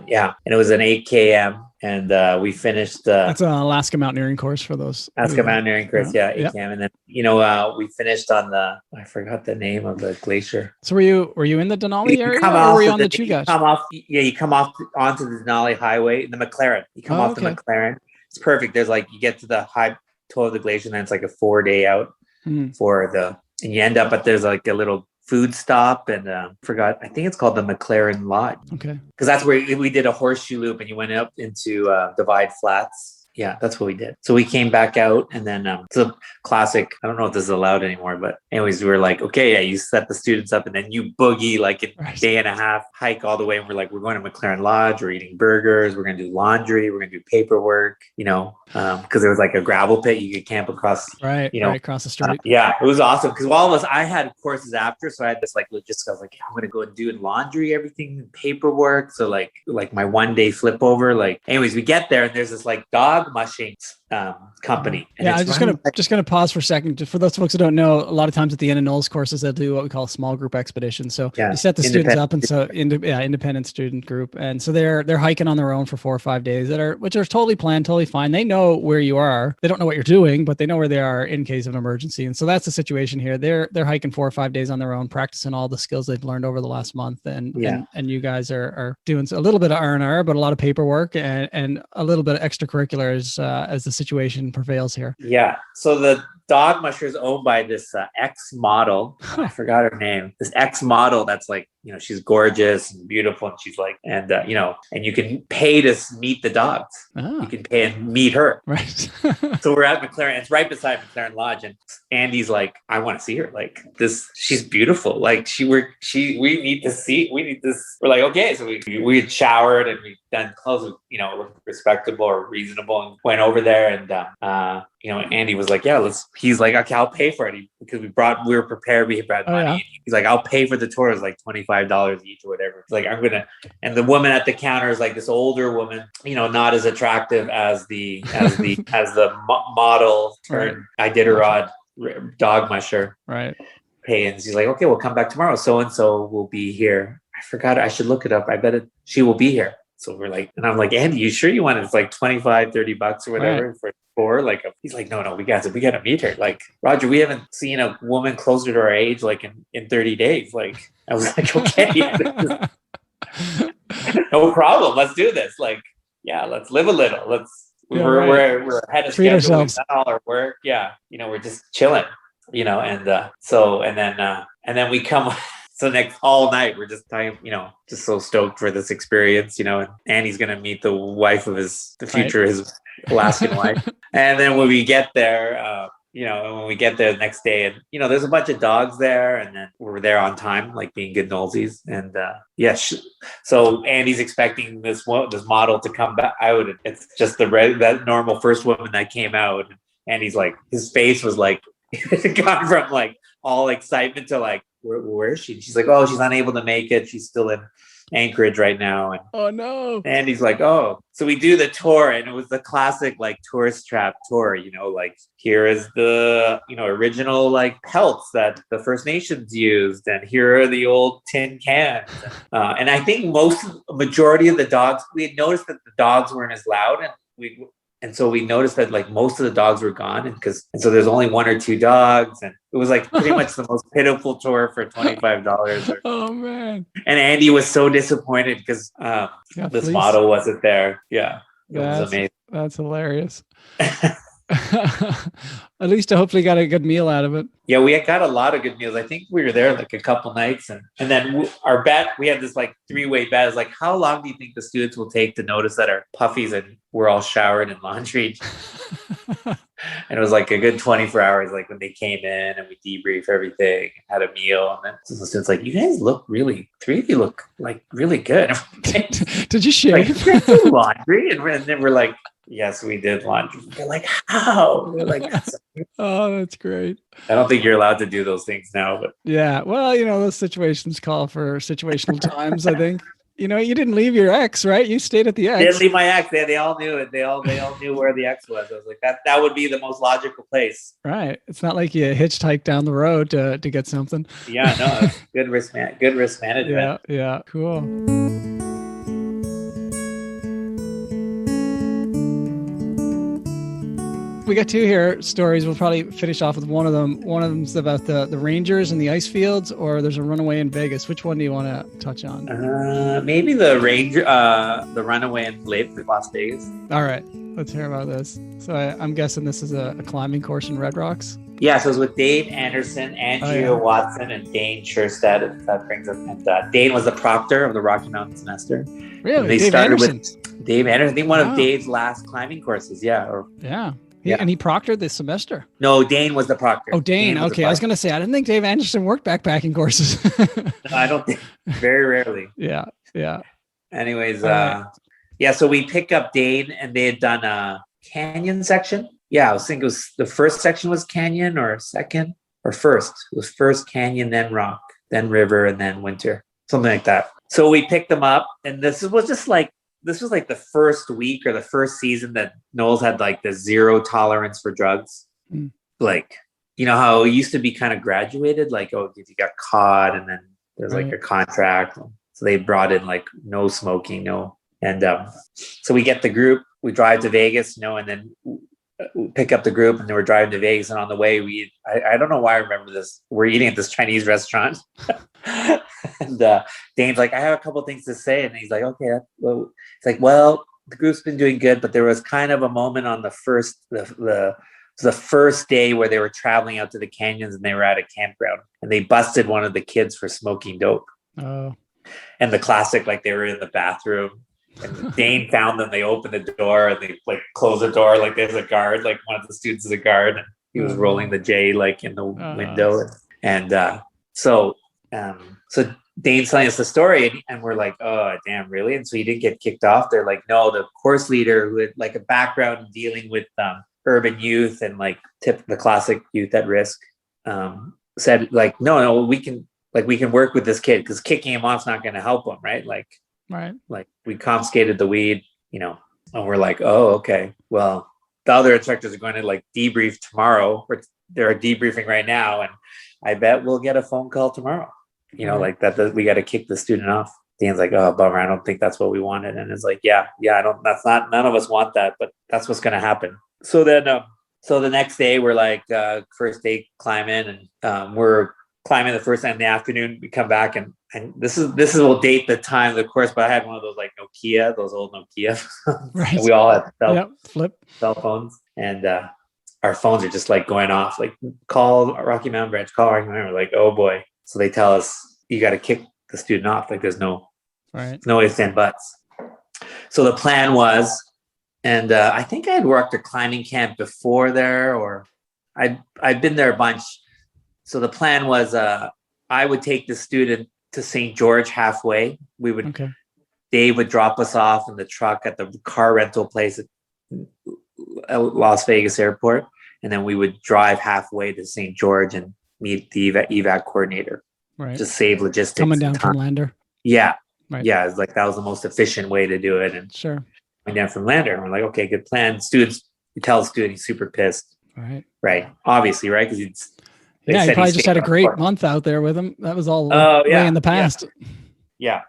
Speaker 1: yeah, and it was an 8 km, and we finished.
Speaker 2: That's an Alaska mountaineering course for those.
Speaker 1: Alaska mountainering course, 8 km, and then we finished on I forgot the name of the glacier.
Speaker 2: So were you in the Denali area, or were you on the Chugach?
Speaker 1: You come off onto the Denali Highway, the McLaren. You come off the McLaren. It's perfect. There's you get to the high toe of the glacier, and then it's like a 4-day out and you end up there's like a little food stop, and I think it's called the McLaren Lodge.
Speaker 2: Okay.
Speaker 1: Because that's where we did a horseshoe loop, and you went up into Divide Flats. Yeah, that's what we did. So we came back out, and then it's a classic. I don't know if this is allowed anymore, but anyways, we were like, okay, yeah, you set the students up, and then you boogie like a day and a half hike all the way. And we're like, we're going to McLaren Lodge. We're eating burgers. We're going to do laundry. We're going to do paperwork. Because there was like a gravel pit you could camp across.
Speaker 2: Right across the street.
Speaker 1: Yeah, it was awesome. Because all of us, I had courses after, so I had this logistics. I was like, I'm going to go and do laundry, everything, paperwork. So like my 1-day flip over. Anyways, we get there, and there's this dog mushing company. And
Speaker 2: I'm just gonna pause for a second. For those folks who don't know, a lot of times at the end of NOLS courses, they'll do what we call a small group expedition. So you set the students up, and so independent student group, and so they're hiking on their own for 4 or 5 days which are totally planned, totally fine. They know where you are. They don't know what you're doing, but they know where they are in case of an emergency. And so that's the situation here. They're hiking 4 or 5 days on their own, practicing all the skills they've learned over the last month. And you guys are doing a little bit of R&R, but a lot of paperwork and a little bit of extracurriculars as the situation prevails here.
Speaker 1: Yeah. So the dog musher is owned by this ex model. I forgot her name. This ex model that's she's gorgeous and beautiful, and she's and you can pay to meet the dogs. Oh. You can pay and meet her.
Speaker 2: Right.
Speaker 1: So we're at McLaren. It's right beside McLaren Lodge, and Andy's like, I want to see her. She's beautiful. We need to see. We need this. We're like, okay. So we had showered, and we done clothes, looked respectable or reasonable, and went over there, and Andy was like, yeah, he's like, okay, I'll pay for it, because we were prepared. We had money. Yeah. He's like, I'll pay for the tour. It's like $25 each or whatever. It's like, and the woman at the counter is like this older woman, not as attractive as the model turned Iditarod dog musher.
Speaker 2: Right.
Speaker 1: Hey, and she's like, okay, we'll come back tomorrow. So-and-so will be here. I forgot. I should look it up. I bet she will be here. So we're like, and I'm like, Andy, you sure you want it? It's like $25-$30 or whatever for he's like, no, we got to meet her. Roger, we haven't seen a woman closer to our age in 30 days. I was like, okay, no problem. Let's do this. Let's live a little. We're ahead of schedule. We've done all our work. Yeah, we're just chilling. And then we come. So next all night we're just talking, just so stoked for this experience, and Andy's gonna meet the wife of his Alaskan wife. And then when we get there, the next day, and there's a bunch of dogs there, and then we're there on time, being good Nolsies. And so Andy's expecting this model to come back. It's just that normal first woman that came out, and he's his face was gone from all excitement to where is she? And she's like, oh, she's unable to make it. She's still in Anchorage right now. And
Speaker 2: Oh no.
Speaker 1: Andy's like, oh, so we do the tour, and it was the classic like tourist trap tour, like here is the, original like pelts that the First Nations used, and here are the old tin cans. And I think majority of the dogs, we had noticed that the dogs weren't as loud, and so we noticed that like most of the dogs were gone, and so there's only one or two dogs, and it was like pretty much the most pitiful tour for $25.
Speaker 2: Oh man!
Speaker 1: And Andy was so disappointed because this model wasn't there. Yeah, it was amazing.
Speaker 2: That's hilarious. At least I hopefully got a good meal out of it.
Speaker 1: Yeah, we got a lot of good meals. I think we were there like a couple nights, and then our bet, we had this like 3-way bet. It's like, how long do you think the students will take to notice that our puppies and we're all showered and laundry? And it was like a good 24 hours, like when they came in and we debrief everything, had a meal, and then the students like, you guys look three of you look like really good.
Speaker 2: Did you shave?
Speaker 1: Like, do laundry? And then we're like, yes, we did laundry. They're like, how? We're like,
Speaker 2: oh, that's great.
Speaker 1: I don't think you're allowed to do those things now, but
Speaker 2: yeah, well, those situations call for situational times. I think you didn't leave your ex, right? You stayed at the ex.
Speaker 1: They didn't leave my ex. They all knew it. They all knew where the ex was. I was like, that would be the most logical place.
Speaker 2: Right. It's not like you hitchhiked down the road to get something.
Speaker 1: Yeah, no, good risk management.
Speaker 2: Yeah, cool. We got two here stories. We'll probably finish off with one of them. One of them's about the Rangers and the ice fields, or there's a runaway in Vegas. Which one do you want to touch on?
Speaker 1: Maybe the runaway in Las Vegas.
Speaker 2: All right, let's hear about this. So I'm guessing this is a climbing course in Red Rocks.
Speaker 1: Yeah, so it was with Dave Anderson, Andrea Watson, and Dane Sherstad. If that brings up. And Dane was the proctor of the Rocky Mountain semester.
Speaker 2: Really?
Speaker 1: And they
Speaker 2: Dave
Speaker 1: started
Speaker 2: Anderson?
Speaker 1: with Dave Anderson. I think one of Dave's last climbing courses. Yeah.
Speaker 2: And he proctored this semester.
Speaker 1: No, Dane was the proctor.
Speaker 2: Oh, Dane. Okay, I was going to say, I didn't think Dave Anderson worked backpacking courses.
Speaker 1: No, I don't think. Very rarely.
Speaker 2: Yeah.
Speaker 1: Anyways, so we pick up Dane, and they had done a canyon section. Yeah, I was thinking the first section was canyon, or second, or first. It was first canyon, then rock, then river, and then winter. Something like that. So we picked them up, and this was like the first week or the first season that NOLS had like the zero tolerance for drugs. Like, how it used to be kind of graduated, like, oh, if you got caught, and then there's like a contract. So they brought in like no smoking, no. And so we get the group, we drive to Vegas, and then we pick up the group, and then we're driving to Vegas. And on the way, I don't know why I remember this. We're eating at this Chinese restaurant. And Dane's like, I have a couple things to say. And he's like, okay. It's like, well, the group's been doing good, but there was kind of a moment on the first day where they were traveling out to the canyons, and they were at a campground, and they busted one of the kids for smoking dope.
Speaker 2: Oh.
Speaker 1: And the classic, like they were in the bathroom, and Dane found them. They opened the door, and they like closed the door. Like there's a guard, like one of the students is a guard, and he was rolling the J like in the window. And so Dane's telling us the story, and we're like, oh, damn, really? And so he didn't get kicked off. They're like, no, the course leader, who had like a background in dealing with urban youth and like the classic youth at risk, said like, no, we can work with this kid, because kicking him off's not going to help him, right? Like we confiscated the weed, and we're like, oh, okay. Well, the other instructors are going to like debrief tomorrow, or they're debriefing right now, and I bet we'll get a phone call tomorrow. Like that we got to kick the student off. Dan's like, oh, bummer. I don't think that's what we wanted. And it's like, none of us want that, but that's what's going to happen. So then, so the next day we're like, first day climbing, and we're climbing the first time in the afternoon. We come back, and this will date the time of the course, but I had one of those like those old Nokia. Right. We all had cell phones, and our phones are just like going off, like call Rocky Mountain Branch, call Rocky Mountain. We're like, oh boy. So they tell us, you got to kick the student off. Like there's no ifs and buts. So the plan was, and I think I had worked a climbing camp before there, or I'd been there a bunch. So the plan was, I would take the student to St. George halfway. Dave would drop us off in the truck at the car rental place at Las Vegas airport. And then we would drive halfway to St. George and meet the evac coordinator. Right. Just save logistics.
Speaker 2: Coming down from Lander.
Speaker 1: Yeah.
Speaker 2: Right.
Speaker 1: yeah, it's like that was the most efficient way to do it. And
Speaker 2: Sure.
Speaker 1: went down from Lander. And we're like, okay, good plan. Students, you tell the student he's super pissed.
Speaker 2: Right.
Speaker 1: Right. Obviously, right? Because
Speaker 2: Yeah, you probably just had a great month out there with him. That was all way in the past.
Speaker 1: Yeah.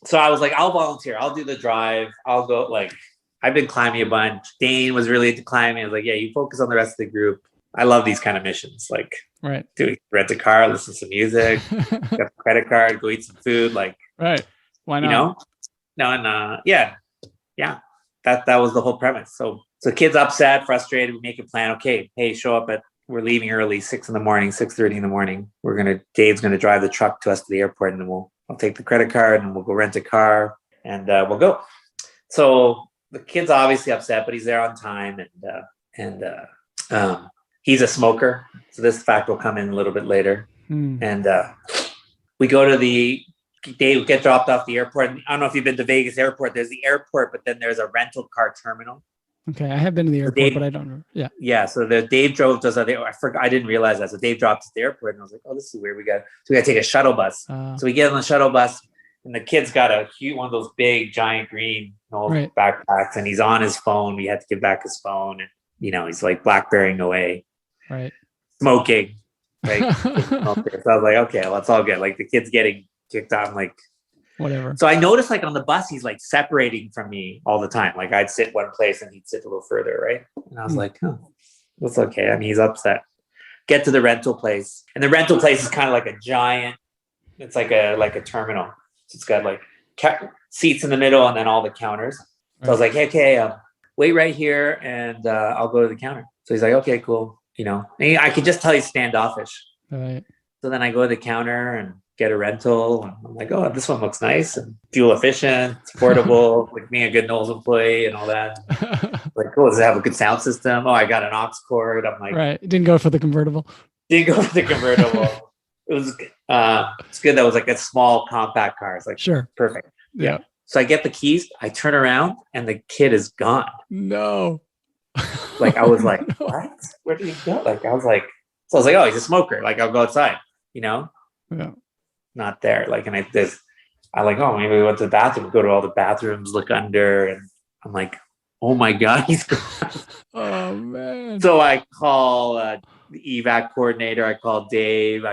Speaker 1: So I was like, I'll volunteer. I'll do the drive. I'll go. Like, I've been climbing a bunch. Dane was really into climbing. I was like, yeah, you focus on the rest of the group. I love these kind of missions. Like,
Speaker 2: right.
Speaker 1: Rent a car, listen to some music, get a credit card, go eat some food. Like,
Speaker 2: right. Why not?
Speaker 1: You know? No, and yeah. That was the whole premise. So kids upset, frustrated. We make a plan. Okay, hey, show up we're leaving early, 6 in the morning, 6:30 in the morning. Dave's gonna drive the truck to us to the airport, and then I'll take the credit card and we'll go rent a car and we'll go. So the kid's obviously upset, but he's there on time, and he's a smoker. So this fact will come in a little bit later. And we go to Dave get dropped off the airport. I don't know if you've been to Vegas airport. There's the airport, but then there's a rental car terminal.
Speaker 2: Okay, I have been to the airport, but I don't know. Yeah. Yeah.
Speaker 1: So Dave drove us. I forgot. I didn't realize that. So Dave dropped us at the airport, and I was like, "Oh, this is weird. We got to take a shuttle bus." So we get on the shuttle bus, and the kid's got a cute one of those big, giant green backpacks, and he's on his phone. We had to give back his phone, and he's like BlackBerrying away,
Speaker 2: right?
Speaker 1: Smoking, right? So I was like, "Okay, well, that's all good." Like the kid's getting kicked out, like.
Speaker 2: Whatever.
Speaker 1: So I noticed like on the bus, he's like separating from me all the time. Like I'd sit one place and he'd sit a little further, right? And I was like, oh, that's okay. I mean, he's upset. Get to the rental place. And the rental place is kind of like a giant, it's like a terminal. So it's got like seats in the middle and then all the counters. So I was like, hey, okay, wait right here and I'll go to the counter. So he's like, okay, cool. And I could just tell he's standoffish.
Speaker 2: Right. So
Speaker 1: then I go to the counter and get a rental, and I'm like, oh, this one looks nice and fuel efficient, it's portable, like being a good NOLS employee and all that. Like, cool, does it have a good sound system? Oh, I got an aux cord. I'm like,
Speaker 2: right, didn't go for the convertible.
Speaker 1: It was it's good. That was like a small compact car. It's like,
Speaker 2: sure,
Speaker 1: perfect. Yeah. So I get the keys, I turn around, and the kid is gone.
Speaker 2: No.
Speaker 1: Like I was like, what? Where did he go? Like I was like, oh, he's a smoker. Like I'll go outside. Yeah. Not there. Like, and I like, oh, maybe we went to the bathroom, go to all the bathrooms, look under, and I'm like, oh my God, he's gone.
Speaker 2: Oh man.
Speaker 1: So I call the evac coordinator, I called Dave,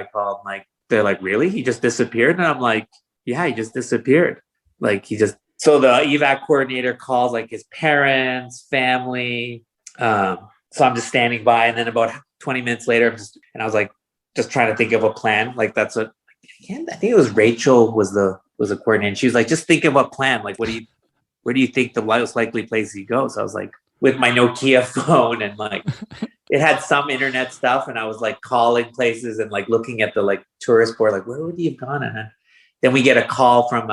Speaker 1: they're like, really? He just disappeared? And I'm like, yeah, he just disappeared. So the evac coordinator calls like his parents, family. So I'm just standing by, and then about 20 minutes later, I was like, just trying to think of a plan. Like I think it was Rachel was the coordinator. She was like, just think of a plan. Like, where do you think the most likely place he goes? So I was like, with my Nokia phone, and like, it had some internet stuff, and I was like calling places and like looking at the like tourist board, like where would he have gone? And then we get a call from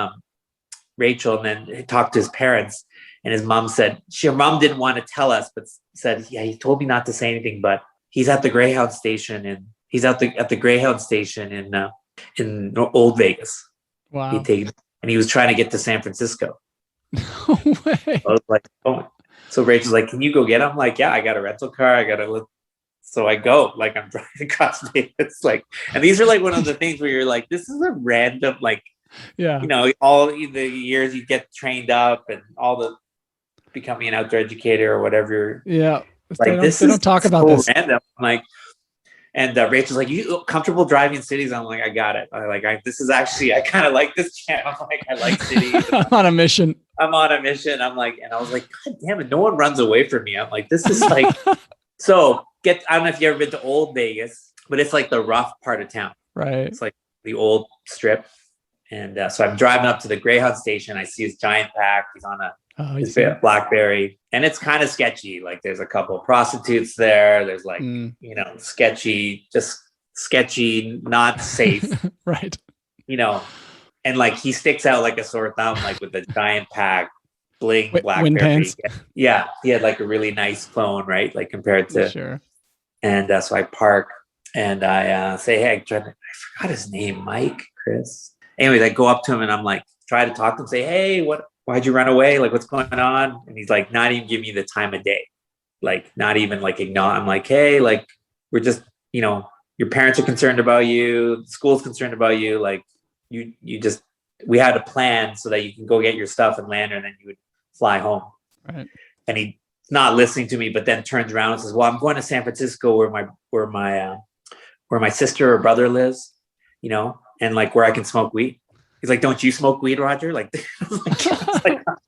Speaker 1: Rachel, and then he talked to his parents, and his mom said, her mom didn't want to tell us, but said, yeah, he told me not to say anything, but he's at the Greyhound station, and he's at the Greyhound station in Old Vegas.
Speaker 2: Wow.
Speaker 1: And he was trying to get to San Francisco.
Speaker 2: No way.
Speaker 1: I was like, oh. So Rachel's like, can you go get him? I'm like, yeah, I got a rental car. I got to look. So I go, like I'm driving across Vegas. Like, and these are like one of the things where you're like, this is a random, like,
Speaker 2: yeah,
Speaker 1: all the years you get trained up and all the becoming an outdoor educator or whatever.
Speaker 2: Yeah.
Speaker 1: Like
Speaker 2: they don't talk about this.
Speaker 1: Random. I'm like, and Rachel's like, you comfortable driving cities? I'm like, I got it. This is actually, I kind of like this channel. I'm like, I like cities.
Speaker 2: I'm on a mission.
Speaker 1: I'm like, and I was like, God damn it. No one runs away from me. I'm like, this is like, so I don't know if you've ever been to Old Vegas, but it's like the rough part of town.
Speaker 2: Right.
Speaker 1: It's like the old strip. And so I'm driving up to the Greyhound station. I see his giant pack. He's on his BlackBerry, and it's kind of sketchy. Like there's a couple of prostitutes there. There's like, sketchy, not safe.
Speaker 2: Right.
Speaker 1: And like he sticks out like a sore thumb, like with the giant pack, bling BlackBerry.
Speaker 2: Wind pants.
Speaker 1: Yeah. He had like a really nice phone, right? Like compared to,
Speaker 2: sure.
Speaker 1: And so I park and I say, hey, I forgot his name, Mike, Chris. Anyways, I go up to him and I'm like, try to talk to him, say, hey, why'd you run away? Like, what's going on? And he's like, not even give me the time of day. Like, not even like acknowledge. I'm like, hey, like, we're just, your parents are concerned about you. The school's concerned about you. Like, you just we had a plan so that you can go get your stuff and land, and then you would fly home.
Speaker 2: Right.
Speaker 1: And he's not listening to me, but then turns around and says, well, I'm going to San Francisco where my sister or brother lives, you know, and like where I can smoke weed. He's like, don't you smoke weed, Roger? Like, I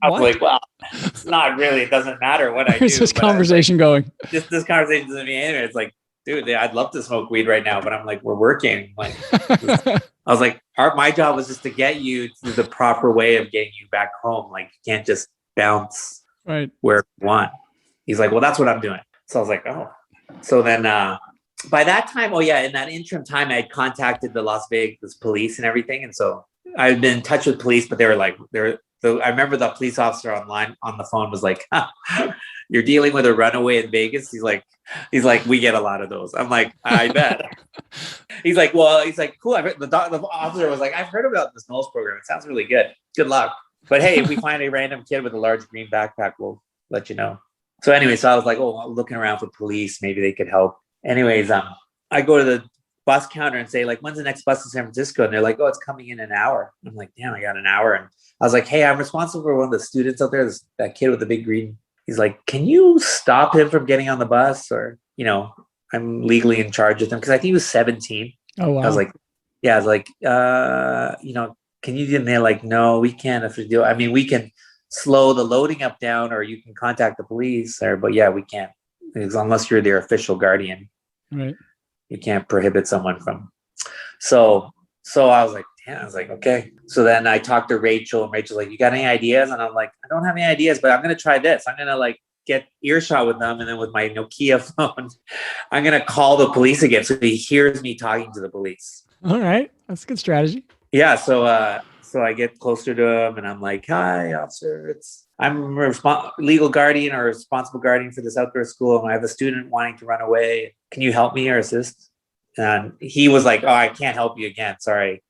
Speaker 1: was like, well, it's not really, it doesn't matter what I do.
Speaker 2: Where's this conversation going?
Speaker 1: This conversation doesn't mean anything. It's like, dude, I'd love to smoke weed right now, but I'm like, we're working. Like, I was like, my job was just to get you to the proper way of getting you back home. Like, you can't just bounce
Speaker 2: right
Speaker 1: where you want. He's like, well, that's what I'm doing. So I was like, oh. So then by that time, in that interim time, I had contacted the Las Vegas police and everything. And so I've been in touch with police, but they were like, I remember the police officer on the phone was like, you're dealing with a runaway in Vegas. He's like, we get a lot of those. I'm like, I bet. He's like, cool. The officer was like, I've heard about this NOLS program. It sounds really good. Good luck. But hey, if we find a random kid with a large green backpack, we'll let you know. So anyway, so I was like, I'm looking around for police. Maybe they could help. Anyways, I go to the bus counter and say, like, when's the next bus to San Francisco? And they're like, oh, it's coming in an hour. I'm like, damn, I got an hour. And I was like, hey, I'm responsible for one of the students out there, that kid with the big green. He's like, can you stop him from getting on the bus? Or, you know, I'm legally in charge of him. Because I think he was 17.
Speaker 2: Oh, wow.
Speaker 1: I was like, you know, can you? And they're like, no, we can't. We can slow the loading up down, or you can contact the police. But yeah, we can't. Because unless you're their official guardian.
Speaker 2: Right.
Speaker 1: You can't prohibit someone from. So I was like, damn, I was like, okay. So then I talked to Rachel, and Rachel's like, you got any ideas? And I'm like, I don't have any ideas, but I'm going to try this. I'm going to like get earshot with them. And then with my Nokia phone, I'm going to call the police again. So he hears me talking to the police.
Speaker 2: All right. That's a good strategy.
Speaker 1: Yeah. So I get closer to him and I'm like, hi, officer. I'm a legal guardian or responsible guardian for this outdoor school. And I have a student wanting to run away. Can you help me or assist? And he was like, oh, I can't help you again. Sorry.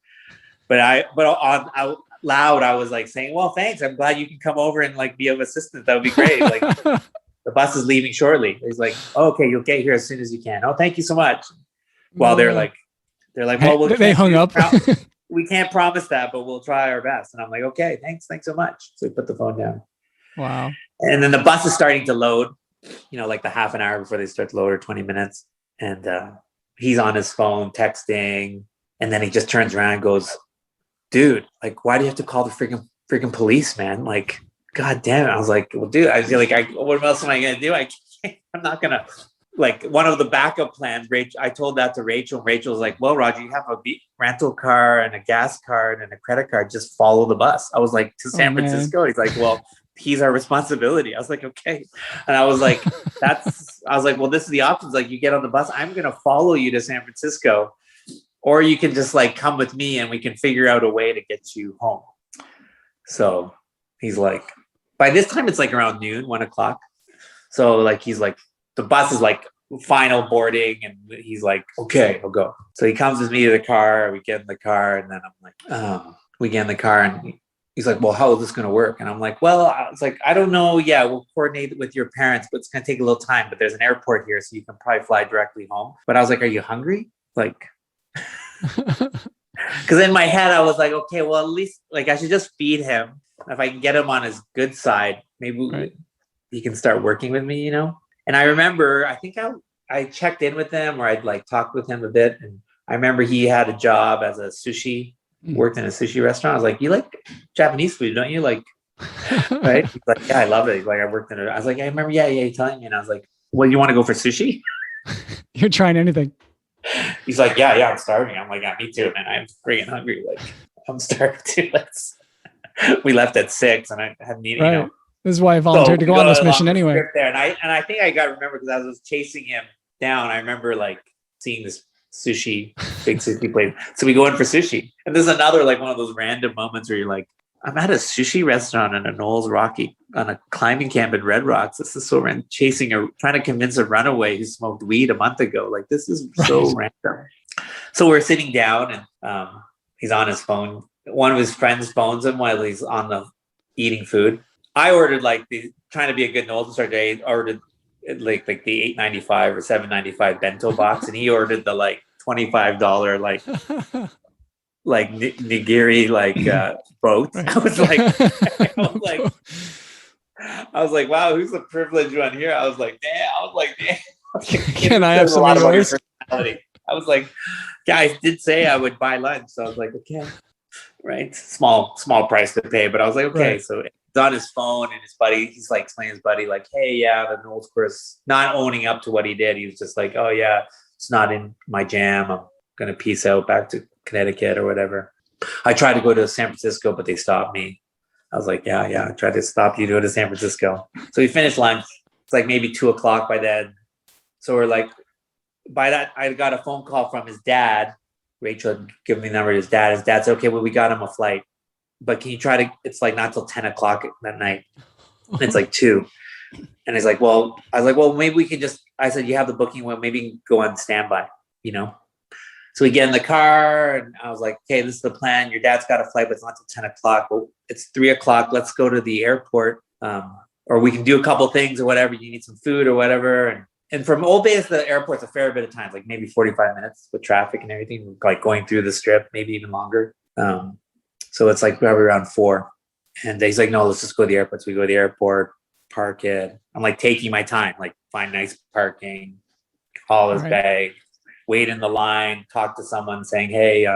Speaker 1: But out loud, I was like saying, well, thanks. I'm glad you can come over and like be of assistance. That would be great. Like the bus is leaving shortly. He's like, oh, okay, you'll get here as soon as you can. Oh, thank you so much. Well, they're like, well,
Speaker 2: they hung up.
Speaker 1: We can't promise that, but we'll try our best. And I'm like, okay, thanks so much. So we put the phone down.
Speaker 2: Wow.
Speaker 1: And then the bus is starting to load, you know, like the half an hour before they start to load, or 20 minutes. And he's on his phone texting. And then he just turns around and goes, dude, like, why do you have to call the freaking police, man? Like, God damn it. I was like, well, dude, I feel like, what else am I going to do? I'm not going to, like, one of the backup plans, I told that to Rachel. Rachel's like, well, Roger, you have a rental car and a gas card and a credit card. Just follow the bus. I was like, to San Francisco? He's like, well, he's our responsibility. I was like, okay. And I was like, well, this is the options. Like, you get on the bus, I'm going to follow you to San Francisco, or you can just like come with me and we can figure out a way to get you home. So he's like, by this time it's like around noon, 1 o'clock. So like, he's like, the bus is like final boarding, and he's like, okay, I'll go. So he comes with me to the car. We get in the car, and then I'm like, we get in the car, and he's like, well, how is this going to work? And I'm like, well, I was like, I don't know. Yeah, we'll coordinate with your parents, but it's going to take a little time. But there's an airport here, so you can probably fly directly home. But I was like, are you hungry? Like, because in my head, I was like, okay, well, at least like I should just feed him. If I can get him on his good side, maybe he can start working with me, you know? And I remember, I think I checked in with him, or I'd like talked with him a bit. And I remember he had a job as a worked in a sushi restaurant. I was like, you like Japanese food, don't you? Like, right? He's like, yeah, I love it. He's like, I worked in it. I was like, I remember, yeah, you're telling me. And I was like, well, you want to go for sushi?
Speaker 2: You're trying anything.
Speaker 1: He's like, yeah, I'm starving. I'm like, yeah, me too, man. I'm freaking hungry. Like, I'm starving too. We left at 6 and I had a meeting, you know.
Speaker 2: This is why I volunteered to go on this mission anyway.
Speaker 1: There. And I think I got to remember, because I was chasing him down. I remember like seeing this big sushi place. So we go in for sushi. And there's another, like one of those random moments where you're like, I'm at a sushi restaurant in a NOLS Rocky on a climbing camp in Red Rocks. This is so random. Trying to convince a runaway who smoked weed a month ago. Like, this is so random. So we're sitting down, and he's on his phone. One of his friends phones him while he's on the eating food. I ordered trying to be a good NOLS instructor. I ordered like the $8.95 or $7.95 bento box, and he ordered the like $25 like nigiri boats.
Speaker 2: Right.
Speaker 1: I was like, wow, who's the privileged one here? I was like, damn.
Speaker 2: Can I have some of yours?
Speaker 1: I was like, guys did say I would buy lunch, so I was like, okay, right, small price to pay, but I was like, okay. Right. So it's on his phone, and his buddy, he's like explaining to his buddy, like, hey, yeah, the NOLS course, not owning up to what he did. He was just like, oh yeah, it's not in my jam. I'm gonna peace out back to Connecticut or whatever. I tried to go to San Francisco, but they stopped me. I was like, yeah, I tried to stop you to go to San Francisco. So we finished lunch. It's like maybe 2:00 by then. So we're like, by that, I got a phone call from his dad. Rachel had given me the number of his dad. His dad said, okay, well, we got him a flight, but can you try to, it's like not till 10:00 that night. And it's like 2. And he's like, well, I was like, well, maybe we can just, I said, you have the booking, well, maybe you can go on standby, So we get in the car, and I was like, okay, this is the plan. Your dad's got a flight, but it's not till 10:00. Well, it's 3:00. Let's go to the airport. Or we can do a couple things or whatever. You need some food or whatever. And from Old Bay to the airport's a fair bit of time, like maybe 45 minutes with traffic and everything, like going through the strip, maybe even longer. So it's like probably around 4. And he's like, no, let's just go to the airport. So we go to the airport, park it. I'm like taking my time, like find nice parking, haul his bag, wait in the line, talk to someone saying, hey,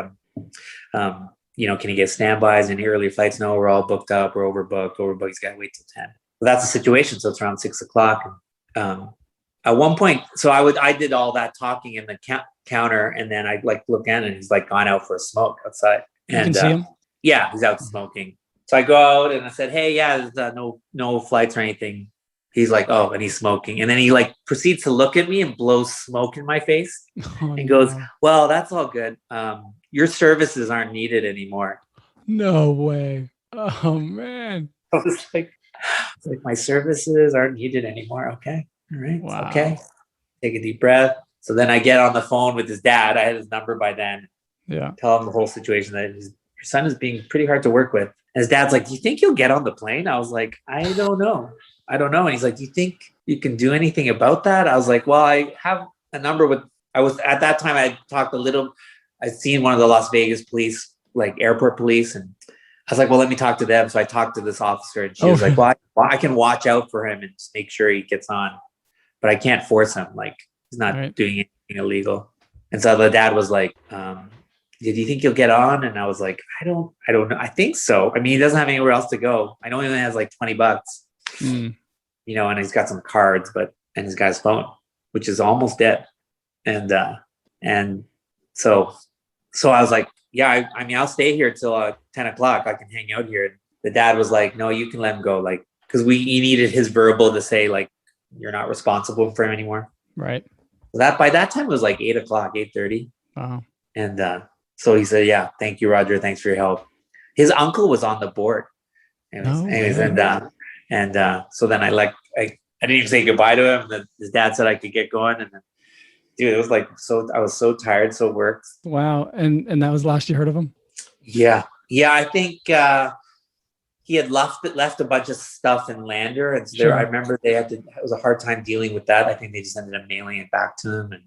Speaker 1: can you get standbys? Any early flights? No, we're all booked up. We're overbooked. He's got to wait till 10. So that's the situation. So it's around 6:00. At one point, so I did all that talking in the counter, and then I look in, and he's gone out for a smoke outside.
Speaker 2: You can see him?
Speaker 1: Yeah, he's out smoking. So I go out and I said, hey, yeah, there's no flights or anything. He's like, oh, and he's smoking. And then he proceeds to look at me and blows smoke in my face and goes, well, that's all good. Your services aren't needed anymore.
Speaker 2: No way. Oh, man.
Speaker 1: I was like, my services aren't needed anymore. Okay. All right.
Speaker 2: Wow.
Speaker 1: Okay. Take a deep breath. So then I get on the phone with his dad. I had his number by then.
Speaker 2: Yeah.
Speaker 1: Tell him the whole situation, that your son is being pretty hard to work with. And his dad's like, do you think you'll get on the plane? I was like, I don't know. And he's like, do you think you can do anything about that? I was like, well, I have a number at that time, I talked a little, I'd seen one of the Las Vegas police, airport police. And I was like, well, let me talk to them. So I talked to this officer, and she was like, well, I can watch out for him and just make sure he gets on, but I can't force him. He's not doing anything illegal. And so the dad was like, did you think you'll get on? And I was like, I don't know. I think so. I mean, he doesn't have anywhere else to go. I know he only has $20. And he's got some cards, and he's got his phone, which is almost dead. And so I was like, yeah, I mean, I'll stay here till 10:00. I can hang out here. And the dad was like, no, you can let him go. Cause he needed his verbal to say you're not responsible for him anymore.
Speaker 2: Right.
Speaker 1: So by that time it was 8:00, 8:30.
Speaker 2: Wow.
Speaker 1: And, so he said, yeah, thank you, Roger. Thanks for your help. His uncle was on the board. So then I didn't even say goodbye to him. His dad said I could get going. And then, dude, it was I was so tired, so worked.
Speaker 2: Wow. And that was last you heard of him?
Speaker 1: Yeah. Yeah. I think, he had left a bunch of stuff in Lander. And so I remember it was a hard time dealing with that. I think they just ended up mailing it back to him. And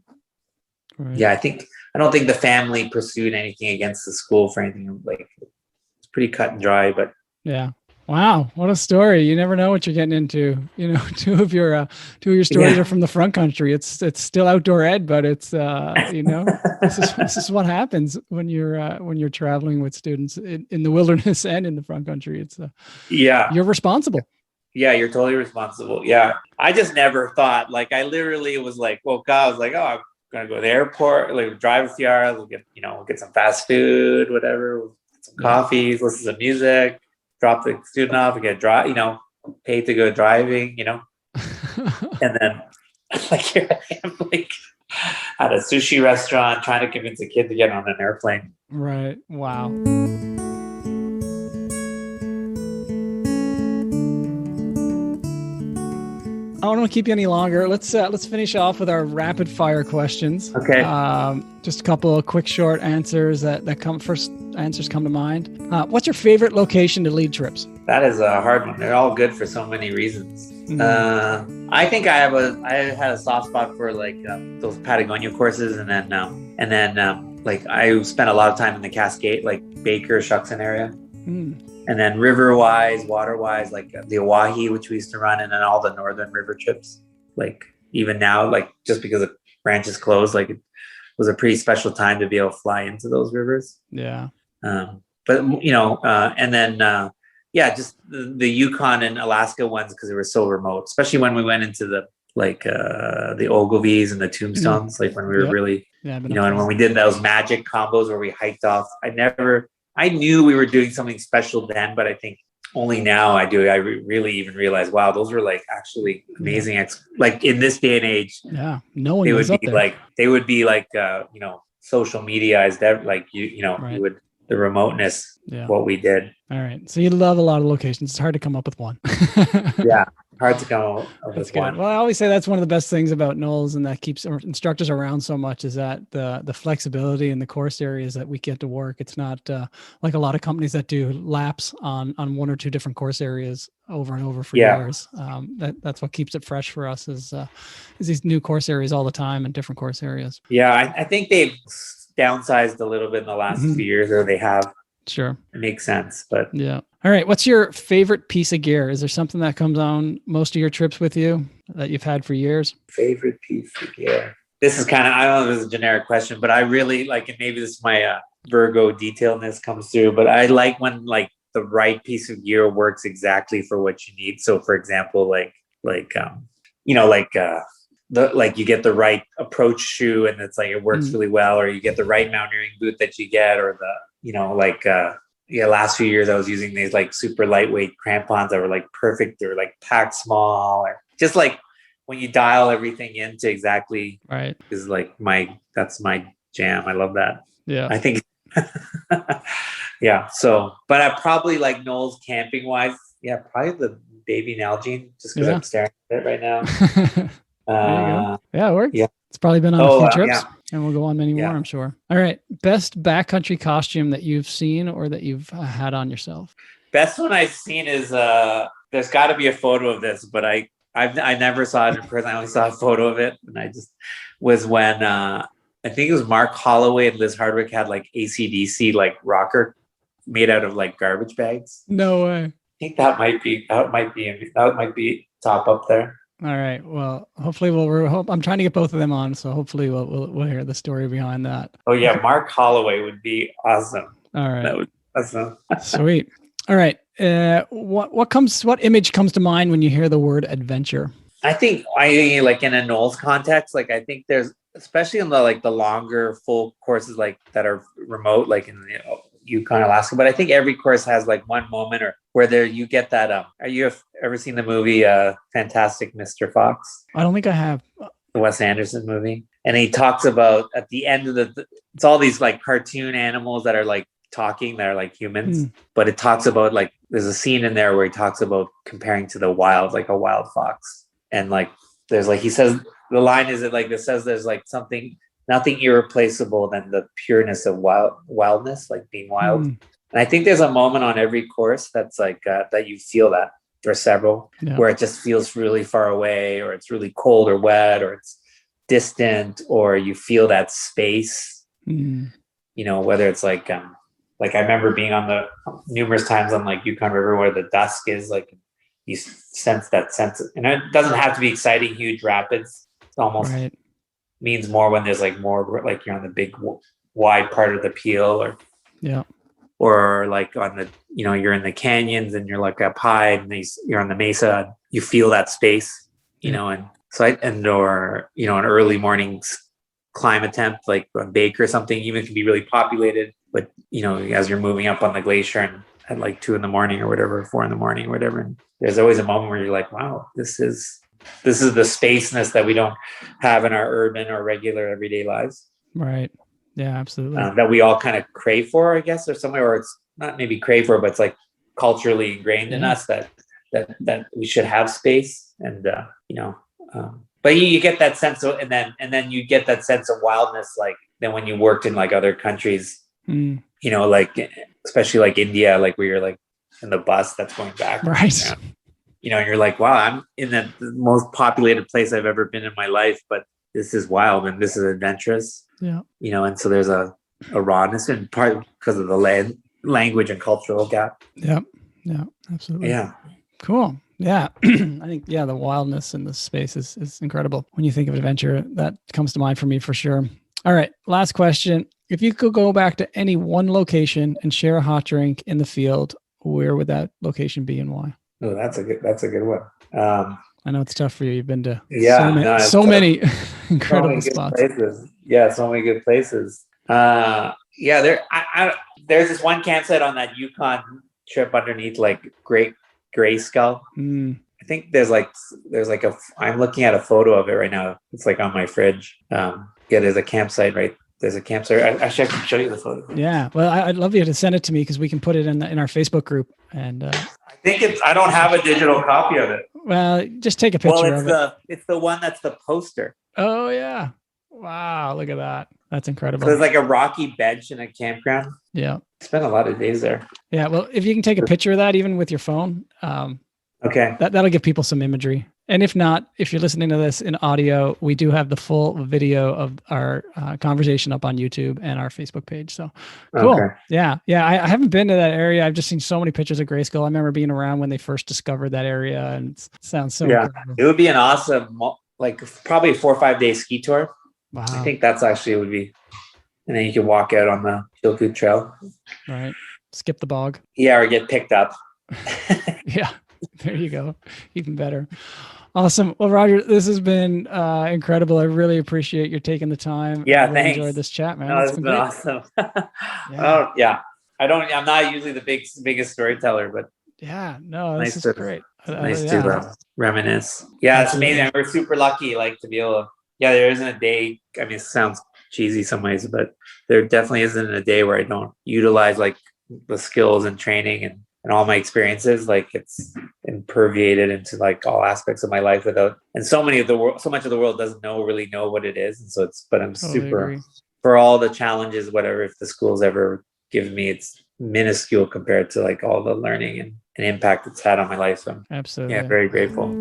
Speaker 1: yeah, I don't think the family pursued anything against the school for anything. It's pretty cut and dry, but
Speaker 2: yeah. Wow, what a story! You never know what you're getting into. Two of your stories are from the front country. It's still outdoor ed, but it's this is what happens when you're traveling with students in the wilderness and in the front country. It's you're responsible.
Speaker 1: Yeah, you're totally responsible. Yeah, I just never thought I literally was woke up. I was like, oh, I'm gonna go to the airport, drive a few hours, we'll get some fast food, whatever, get some coffees, listen to music. Drop the student off and get paid to go driving, and then here I am at a sushi restaurant trying to convince a kid to get on an airplane.
Speaker 2: Right. Wow. I don't want to keep you any longer. Let's finish off with our rapid fire questions.
Speaker 1: Okay.
Speaker 2: Just a couple of quick short answers that come to mind. What's your favorite location to lead trips?
Speaker 1: That is a hard one. They're all good for so many reasons. Mm-hmm. I think I had a soft spot for those Patagonia courses, and then like I spent a lot of time in the Cascade, like Baker, Shuckson area.
Speaker 2: Mm.
Speaker 1: And then river-wise, water-wise, like the Oahe, which we used to run, and then all the northern river trips. Like even now, like just because the branch is closed, like it was a pretty special time to be able to fly into those rivers.
Speaker 2: Yeah.
Speaker 1: But and then just the Yukon and Alaska ones because they were so remote, especially when we went into the the Ogilvies and the Tombstones, like when we were really, and when we did those magic combos where we hiked off. I knew we were doing something special then, but I think only now I really even realize, wow, those were like actually amazing. Like in this day and age,
Speaker 2: no one was up there.
Speaker 1: They would be like, social media is that like,
Speaker 2: Right.
Speaker 1: you would, the remoteness, what we did.
Speaker 2: All right. So you love a lot of locations. It's hard to come up with one.
Speaker 1: Yeah. Hard to come up with
Speaker 2: That's good.
Speaker 1: one.
Speaker 2: Well, I always say that's one of the best things about NOLS, and that keeps instructors around so much, is that the flexibility in the course areas that we get to work. It's not like a lot of companies that do laps on one or two different course areas over and over for years. That's what keeps it fresh for us is these new course areas all the time and different course areas. Yeah,
Speaker 1: I think they've downsized a little bit in the last few years, or they have.
Speaker 2: Sure.
Speaker 1: It makes sense, but
Speaker 2: yeah. All right. What's your favorite piece of gear? Is there something that comes on most of your trips with you that you've had for years?
Speaker 1: Favorite piece of gear. This is kind of, I don't know if this is a generic question, but I really like, and maybe this is my Virgo detailedness comes through, but I like when like the right piece of gear works exactly for what you need. So for example, you get the right approach shoe and it's like, it works really well, or you get the right mountaineering boot that you get, or last few years I was using these like super lightweight crampons that were like perfect. They were like packed small, or just like when you dial everything into exactly
Speaker 2: right
Speaker 1: is like that's my jam. I love that.
Speaker 2: Yeah.
Speaker 1: I think, yeah. So, but I probably like NOLS camping wise. Yeah. Probably the baby Nalgene, just because I'm staring at it right now.
Speaker 2: There you go. Yeah, it works. Yeah. It's probably been on a few trips, and we'll go on many more, I'm sure. All right. Best backcountry costume that you've seen or that you've had on yourself? Best one I've seen is, there's got to be a photo of this, but I never saw it in person. I only saw a photo of it. And I just was when, I think it was Mark Holloway and Liz Hardwick had like ACDC, like rocker made out of like garbage bags. No way. I think that might be top up there. All right. Well, hopefully I'm trying to get both of them on, so hopefully we'll hear the story behind that. Oh yeah, Mark Holloway would be awesome. All right. That would be awesome. Sweet. All right. What image comes to mind when you hear the word adventure? I think like in a NOLS context, like I think there's, especially in the longer full courses like that are remote, like in Yukon, Alaska, but I think every course has like one moment or where you get that. You have ever seen the movie Fantastic Mr. Fox? I don't think I have. The Wes Anderson movie. And he talks about at the end of it's all these like cartoon animals that are like talking, that are like humans, but it talks about like, there's a scene in there where he talks about comparing to the wild, like a wild fox. And like, there's like, he says, the line is like, it says there's like nothing irreplaceable than the pureness of wildness, like being wild. And I think there's a moment on every course that's like that you feel that, or several, where it just feels really far away, or it's really cold or wet, or it's distant, or you feel that space. Whether it's like I remember being on the numerous times on like Yukon River where the dusk is like, you sense that sense, and it doesn't have to be exciting, huge rapids. It's almost means more when there's like more like you're on the big wide part of the peel, or like on the you're in the canyons and you're like up high and you're on the mesa, you feel that space, and so or an early morning climb attempt like on Baker or something, even can be really populated, but as you're moving up on the glacier and at like 2 a.m. or whatever, 4 a.m. or whatever, and there's always a moment where you're like, wow, this is the spaceness that we don't have in our urban or regular everyday lives. Right. Yeah, absolutely. That we all kind of crave for, I guess, or somewhere where it's not maybe crave for, but it's like culturally ingrained in us that we should have space, and but you get that sense of, and then you get that sense of wildness, like then when you worked in like other countries, like especially like India, like where you're like in the bus that's going back, right? You're like, wow, I'm in the most populated place I've ever been in my life, but this is wild and this is adventurous. Yeah. And so there's
Speaker 1: Iran. It's in part because of the language and cultural gap.
Speaker 2: Yeah, absolutely.
Speaker 1: Yeah.
Speaker 2: Cool. Yeah. I think, the wildness in this space is incredible. When you think of adventure, that comes to mind for me for sure. All right. Last question. If you could go back to any one location and share a hot drink in the field, where would that location be and why?
Speaker 1: Oh, that's a good one.
Speaker 2: I know it's tough for you. You've been to
Speaker 1: so
Speaker 2: many incredible spots.
Speaker 1: Places. Yeah, so many good places. There's this one campsite on that Yukon trip underneath like Great Gray Skull. I think there's I'm looking at a photo of it right now. It's like on my fridge. There's a campsite There's a campsite. Actually, I can show you the photo.
Speaker 2: Yeah. Well, I'd love you to send it to me because we can put it in our Facebook group. And
Speaker 1: I think I don't have a digital copy of it.
Speaker 2: Well, just take a picture of it.
Speaker 1: It's the one that's the poster.
Speaker 2: Oh yeah. Wow. Look at that. That's incredible.
Speaker 1: So there's like a rocky bench in a campground.
Speaker 2: Yeah.
Speaker 1: I spent a lot of days there.
Speaker 2: Yeah. Well, if you can take a picture of that, even with your phone,
Speaker 1: okay.
Speaker 2: That'll give people some imagery. And if not, if you're listening to this in audio, we do have the full video of our conversation up on YouTube and our Facebook page. So cool. Okay. Yeah. I haven't been to that area. I've just seen so many pictures of Gray Skull. I remember being around when they first discovered that area, and it sounds so incredible.
Speaker 1: It would be an awesome, probably 4 or 5 day ski tour.
Speaker 2: Wow.
Speaker 1: I think that's actually it would be. And then you can walk out on the Chilkoot Trail.
Speaker 2: Right. Skip the bog.
Speaker 1: Yeah, or get picked up.
Speaker 2: Yeah. There you go. Even better. Awesome. Well, Roger, this has been incredible. I really appreciate you taking the time.
Speaker 1: Yeah,
Speaker 2: really
Speaker 1: thanks.
Speaker 2: Enjoyed this chat, man.
Speaker 1: No, it's been awesome. I'm not usually the biggest storyteller, but
Speaker 2: this is great.
Speaker 1: Nice to reminisce. Yeah, absolutely. It's amazing. We're super lucky, to be able to. Yeah, there isn't a day. I mean, it sounds cheesy some ways, but there definitely isn't a day where I don't utilize the skills and training and all my experiences. It's permeated into all aspects of my life and so much of the world doesn't really know what it is. And so but I'm super for all the challenges, whatever, if the school's ever given me, it's minuscule compared to all the learning and impact it's had on my life. So
Speaker 2: absolutely.
Speaker 1: Very grateful.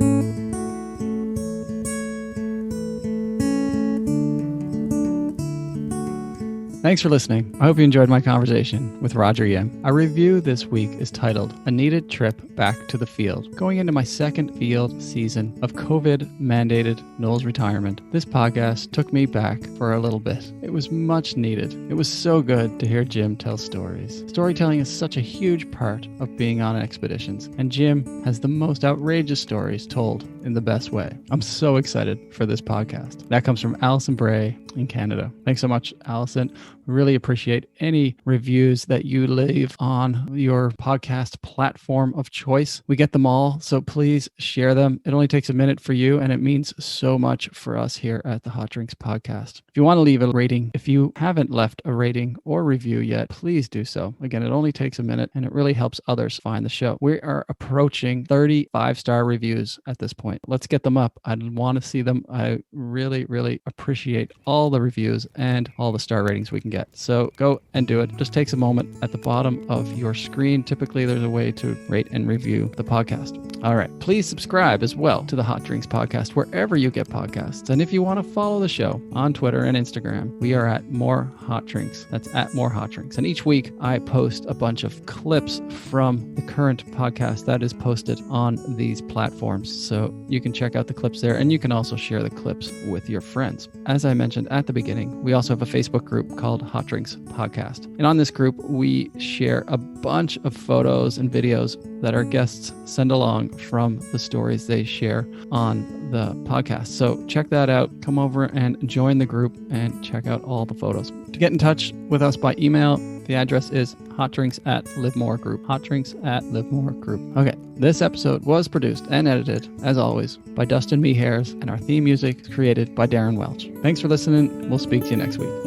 Speaker 2: Thanks for listening. I hope you enjoyed my conversation with Roger Yim. Our review this week is titled A Needed Trip Back to the Field. Going into my second field season of COVID-mandated NOLS retirement, this podcast took me back for a little bit. It was much needed. It was so good to hear Jim tell stories. Storytelling is such a huge part of being on expeditions, and Jim has the most outrageous stories told in the best way. I'm so excited for this podcast. That comes from Allison Bray in Canada. Thanks so much, Allison. Really appreciate any reviews that you leave on your podcast platform of choice. We get them all, so please share them. It only takes a minute for you, and it means so much for us here at the Hot Drinks Podcast. If you want to leave a rating, if you haven't left a rating or review yet, please do so. Again, it only takes a minute, and it really helps others find the show. We are approaching 30 5-star reviews at this point. Let's get them up. I want to see them. I really, really appreciate all the reviews and all the star ratings we can get. So go and do it. Just takes a moment. At the bottom of your screen, typically there's a way to rate and review the podcast. All right. Please subscribe as well to the Hot Drinks Podcast wherever you get podcasts. And if you want to follow the show on Twitter and Instagram, we are at More Hot Drinks. That's at More Hot Drinks. And each week I post a bunch of clips from the current podcast that is posted on these platforms. So you can check out the clips there, and you can also share the clips with your friends. As I mentioned at the beginning, we also have a Facebook group called Hot Drinks Podcast. And on this group, we share a bunch of photos and videos that our guests send along from the stories they share on the podcast. So check that out. Come over and join the group and check out all the photos. To get in touch with us by email, the address is hotdrinks@livemoregroup. hotdrinks@livemoregroup. Okay, this episode was produced and edited, as always, by Dustin Meehares, and our theme music is created by Darren Welch. Thanks for listening. We'll speak to you next week.